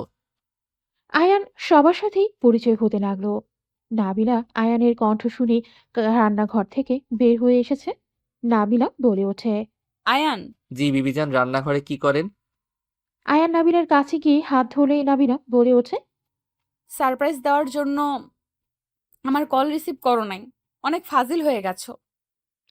আয়ান সবার সাথেই পরিচয় হতে লাগলো। নাবিলা আয়ানের কণ্ঠ শুনে রান্নাঘর থেকে বের হয়ে এসেছে। নাবিলা বলে ওঠে। আয়ান, জি বিবিজান, রান্নাঘরে কি করেন? আয়ান নাবিলার কাছে গিয়ে হাত ধরে নাবিলা বলে ওঠে। সারপ্রাইজ দেওয়ার জন্য আমার কল রিসিভ করো নাই। অনেক ফাজিল হয়ে গেছো।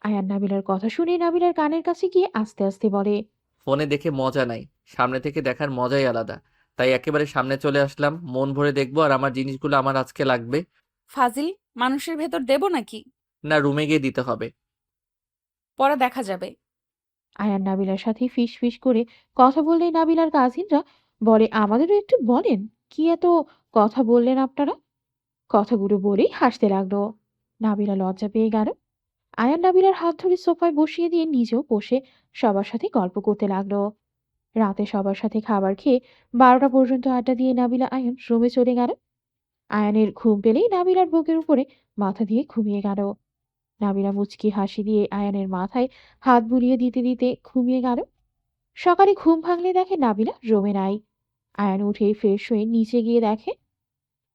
আয়ান নাবিলার কথা শুনে নাবিলার কানের কাছে গিয়ে আস্তে আস্তে বলে। ফোনে দেখে মজা নাই, সামনে থেকে দেখার মজাই আলাদা। তাই একেবারে সামনে চলে আসলাম, মন ভরে দেখবো আর আমার জিনিসগুলো আমার আজকে লাগবে। ফাজিল মানুষের ভেতর দেবো নাকি? না, রুমে গিয়ে দিতে হবে। পরে দেখা যাবে। আয়ান নাবিলার সাথে ফিস ফিস করে কথা বললেই নাবিলার কাজিনরা বলে, আমাদেরও একটু বলেন, কি এত কথা বললেন আপনারা? কথাগুলো বলেই হাসতে লাগলো। নাবিলা লজ্জা পেয়ে গেল। আয়ান নাবিলার হাত ধরে সোফায় বসিয়ে দিয়ে নিজেও বসে সবার সাথে গল্প করতে লাগলো। রাতে সবার সাথে খাবার খেয়ে 12টা পর্যন্ত আড্ডা দিয়ে নাবিলা আয়ান রুমে চলে গেল। আয়ানের ঘুম পেলেই নাবিলার বুকের উপরে মাথা দিয়ে ঘুমিয়ে গেল। নাবিলা মুচকি হাসি দিয়ে আয়ানের মাথায় হাত বুলিয়ে দিতে দিতে ঘুমিয়ে গেল। সকালে ঘুম ভাঙলে দেখে নাবিলা রুমে নাই। আয়ান উঠে ফ্রেশ হয়ে নিচে গিয়ে দেখে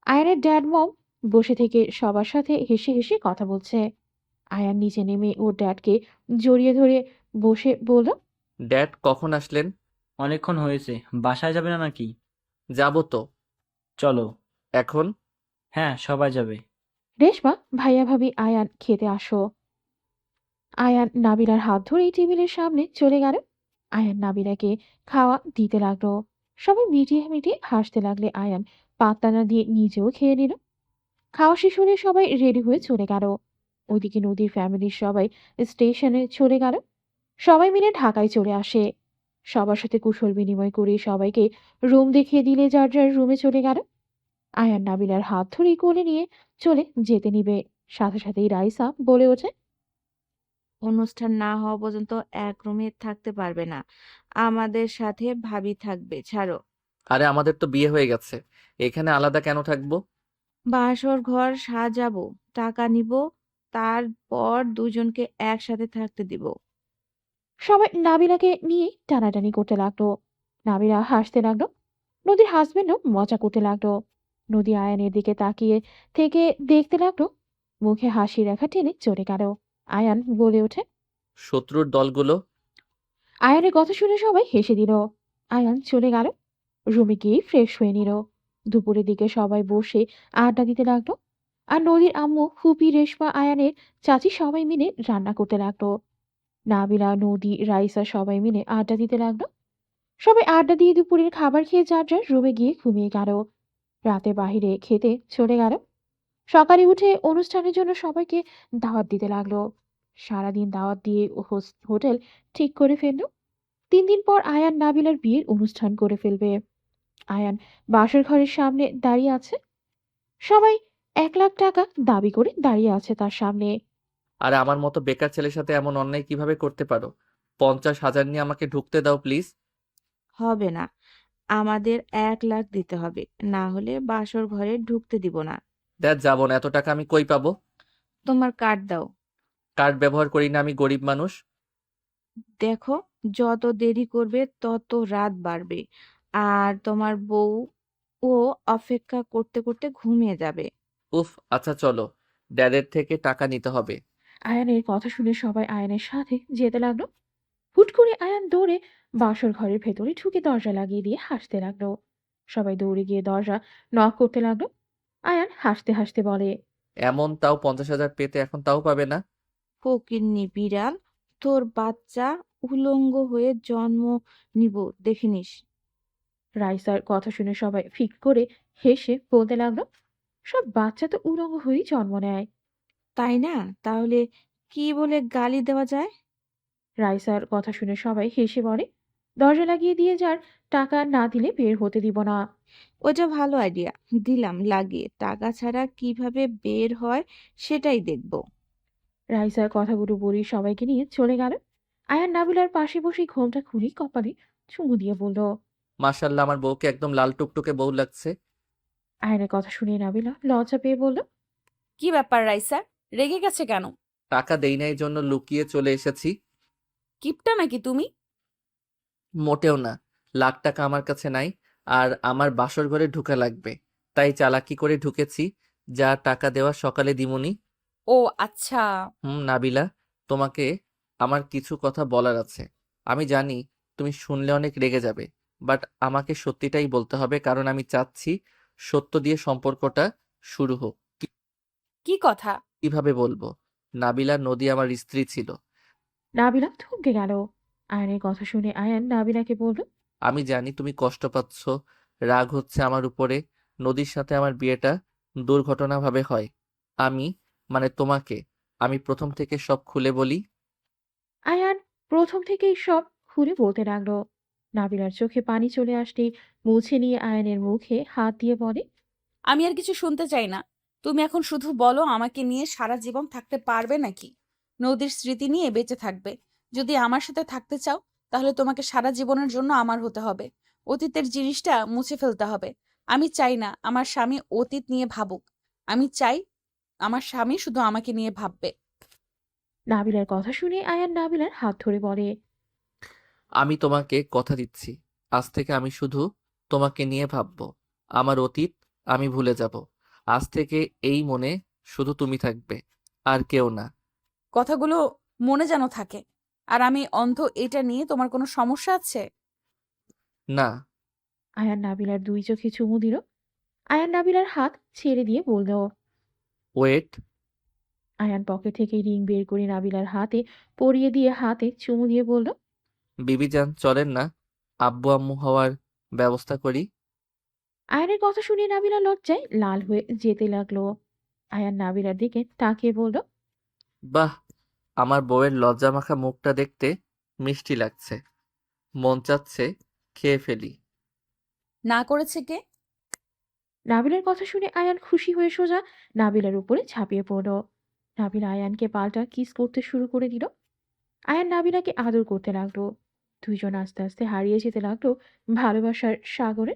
আয়ানের ড্যাড মম বসে থেকে সবার সাথে হেসে হেসে কথা বলছে। আয়ান নিচে নেমে ওর ড্যাডকে জড়িয়ে ধরে বসে বলল। ড্যাড, কখন আসলেন? অনেকক্ষণ হয়েছে, বাসায় যাবে না নাকি? যাবো তো। চলো। এখন? হ্যাঁ, সবাই যাবে। রেশমা, ভাইয়া ভাবি আয়ান খেতে আসো। আয়ান নাবিলার হাত ধরেই টেবিলের সামনে চলে গেল। আয়ান নাবিলাকে খাওয়া দিতে লাগলো। সবাই মিটিয়ে মিটিয়ে হাসতে লাগলে আয়ান পাত্তা না দিয়ে নিজেও খেয়ে নিল। খাওয়া শেষ হলে সবাই রেডি হয়ে চলে গেল। ওইদিকে নদীর ফ্যামিলির সবাই স্টেশনে চলে গেল। সবাই মিলে ঢাকায় চলে আসে। সবার সাথে কুশল বিনিময় করে সবাইকে রুম দেখিয়ে দিলে যার যার রুমে চলে গেল। আয়ান নাবিলার হাত ধরেই কোলে নিয়ে চলে যেতে নিবে, সাথে সাথেই রাইসা বলে ওঠে। অনুষ্ঠান না হওয়া পর্যন্ত এক রুমে থাকতে পারবে না। আমাদের সাথে ভাবি থাকবে, ছাড়ো। আরে আমাদের তো বিয়ে হয়ে গেছে, এখানে আলাদা কেন থাকবো? বাসর ঘর সাজাবো, টাকা নিব, তারপর দুজনকে একসাথে থাকতে দিব। সবাই নাবিলাকে নিয়ে টানাটানি করতে লাগলো। নাবিলা হাসতে লাগলো। নদীর হাজবেন্ডও মজা করতে লাগলো। নদী আয়ানের দিকে তাকিয়ে থেকে দেখতে লাগলো। মুখে হাসি রেখা টেনে চলে গেল। আয়ান বলে ওঠে। শত্রুর দলগুলো। আয়ানের কথা শুনে সবাই হেসে দিল। আয়ান চলে গেল। রুমে গিয়ে ফ্রেশ হয়ে নিল। দুপুরের দিকে সবাই বসে আড্ডা দিতে লাগলো। আর নদীর আম্মু, ফুপি, রেশমা, আয়ানের চাচি সবাই মিলে রান্না করতে লাগলো। নাবিলা, নদী, রাইসা সবাই মিলে আড্ডা দিতে লাগলো। সবাই আড্ডা দিয়ে দুপুরের খাবার খেয়ে যার যার রুমে গিয়ে ঘুমিয়ে গেল। রাতে বাহিরে খেতে চলে গেল। সকালে উঠে অনুষ্ঠানের জন্য সবাইকে দাওয়াত দিতে লাগলো। সারাদিন দাওয়াত দিয়ে হোটেল ঠিক করে ফেললো। 3 দিন পর আয়ান নাবিলার বিয়ের অনুষ্ঠান করে ফেলবে। আয়ান বাসর ঘরের সামনে দাঁড়িয়ে আছে। সবাই 1 লাখ টাকা দাবি করে দাঁড়িয়ে আছে তার সামনে। আর আমার মতো বেকার ছেলের সাথে এমন অন্যায় কিভাবে করতে পারো? 50,000 নিয়ে আমাকে ঢুকতে দাও প্লিজ। হবে না, আমাদের 1 লাখ দিতে হবে, না হলে বাসর ঘরে ঢুকতে দিব না। ড্যাড, যাবো না, এত টাকা আমি কই পাবো? তোমার কার্ড দাও। কার্ড ব্যবহার করি না, আমি গরিব মানুষ। দেখো, যত দেরি করবে তত রাত বাড়বে, আর তোমার বউ ও অপেক্ষা করতে করতে ঘুমিয়ে যাবে। উফ, আচ্ছা চলো, ড্যাডের থেকে টাকা নিতে হবে। আয়ানের কথা শুনে সবাই আয়ানের সাথে যেতে লাগলো। হুট করে আয়ান দৌড়ে বাসর ঘরের ভেতরে ঢুকে দরজা লাগিয়ে দিয়ে হাসতে লাগলো। সবাই দৌড়ে গিয়ে দরজা নক করতে লাগলো। আয়ান হাসতে হাসতে বলে। এমন তাও 50,000 পেতে এখন তাও পাবে না? ফকিন্নি বিড়াল, তোর বাচ্চা উলঙ্গ হয়ে জন্ম নিব, দেখে নিস। রাইসার কথা শুনে সবাই ফিক করে হেসে বলতে লাগলো, সব বাচ্চা তো উলঙ্গ হয়েই জন্ম নেয়। তাই না? তাহলে কি বলে গালি দেওয়া যায়? রাইসার কথা শুনে সবাই হেসে বলে, দরজা লাগিয়ে দিয়ে যার টাকা না দিলে বের হতে দিব না। ওটা ভালো আইডিয়া, দিলাম লাগিয়ে। টাকা ছাড়া কিভাবে বের হয় সেটাই দেখব। রাইসার কথাগুলো বলি সবাইকে নিয়ে চলে গেল। আয়ান নাবিলার পাশে বসে ঘোমটা খুলে কপালে চুমু দিয়ে বলল। মাশাআল্লাহ, আমার বউকে একদম লাল টুকটুকে বউ লাগছে। আয়নের কথা শুনে নাবিলা লজ্জা পেয়ে বলল। কি ব্যাপার রাইসা, রেগে গেছে কেন? টাকা দেই নাই জন্য লুকিয়ে চলে এসেছি? কিপটা নাকি তুমি? মোটেও না। লাখ টাকা আমার কাছে নাই, আর আমার বাসর ঘরে ঢুকা লাগবে, তাই চালাকি করে ঢুকেছি। যা টাকা দেওয়া সকালে দিমুনি। ও আচ্ছা। নাবিলা, তোমাকে আমার কিছু কথা বলার আছে। আমি জানি তুমি শুনলে অনেক রেগে যাবে, বাট আমাকে সত্যিটাই বলতে হবে, কারণ আমি চাচ্ছি সত্য দিয়ে সম্পর্কটা শুরু হোক। কি কথা? কিভাবে বলবো? নাবিলা নদী আমার স্ত্রী ছিল। নাবিলা থমকে গেল। আয়ানের কথা শুনে আয়ান নাবিলাকে বলল, আমি জানি তুমি কষ্ট পাচ্ছ, রাগ হচ্ছে আমার উপরে। নদীর সাথে আমার বিয়েটা দুর্ঘটনাভাবে হয়। আমি, মানে তোমাকে, আমি প্রথম থেকে সব খুলে বলি। আয়ান প্রথম থেকেই সব খুলে বলতে লাগলো। নাবিলার চোখে পানি চলে আসতেই মুছে নিয়ে আয়ানের মুখে হাত দিয়ে বলে, আমি আর কিছু শুনতে চাই না। তুমি এখন শুধু বলো, আমাকে নিয়ে সারা জীবন থাকতে পারবে নাকি? নদীর স্মৃতি নিয়ে বেঁচে থাকবে? যদি আমার সাথে থাকতে চাও, তাহলে তোমাকে সারা জীবনের জন্য আমার হতে হবে। অতীতের জিনিসটা মুছে ফেলতে হবে। আমি চাই না আমার স্বামী অতীত নিয়ে ভাবুক। আমি চাই আমার স্বামী শুধু আমাকে নিয়ে ভাববে। নাবিলার কথা শুনে আয়ান নাবিলার হাত ধরে বলে, আমি তোমাকে কথা দিচ্ছি, আজ থেকে আমি শুধু তোমাকে নিয়ে ভাববো। আমার অতীত আমি ভুলে যাব। আজ থেকে এই মনে শুধু তুমি থাকবে, আর কেউ না। কথাগুলো মনে যেন থাকে। আর আমি অন্ধ, এটা নিয়ে তোমার কোনো সমস্যা আছে? না। আয়ান নাবিলার দুই চোখে চুমু দিল। আয়ান নাবিলার হাত ছেড়ে দিয়ে বলল, ওয়েট। আয়ান পকেট থেকে রিং বের করে নাবিলার হাতে পরিয়ে দিয়ে হাতে চুমু দিয়ে বলল, বিবিজান চলেন না, আব্বু আম্মু হওয়ার ব্যবস্থা করি। আয়ানের কথা শুনে নাবিলা লজ্জায় লাল হয়ে যেতে লাগলো। আয়ান নাবিলার দিকে তাকিয়ে বলল, বাহ, আমার বউয়ের লজ্জামাখা মুখটা দেখতে মিষ্টি লাগছে। মন চাচ্ছে খেয়ে ফেলি। না করেছে কে? নাবিলার কথা শুনে আয়ান খুশি হয়ে সোজা নাবিলার উপরে ঝাঁপিয়ে পড়ল। নাবিলা আয়ানকে পাল্টা কিস করতে শুরু করে দিল। আয়ান নাবিলাকে আদর করতে লাগলো। দুইজন আস্তে আস্তে হারিয়ে যেতে লাগলো ভালোবাসার সাগরে।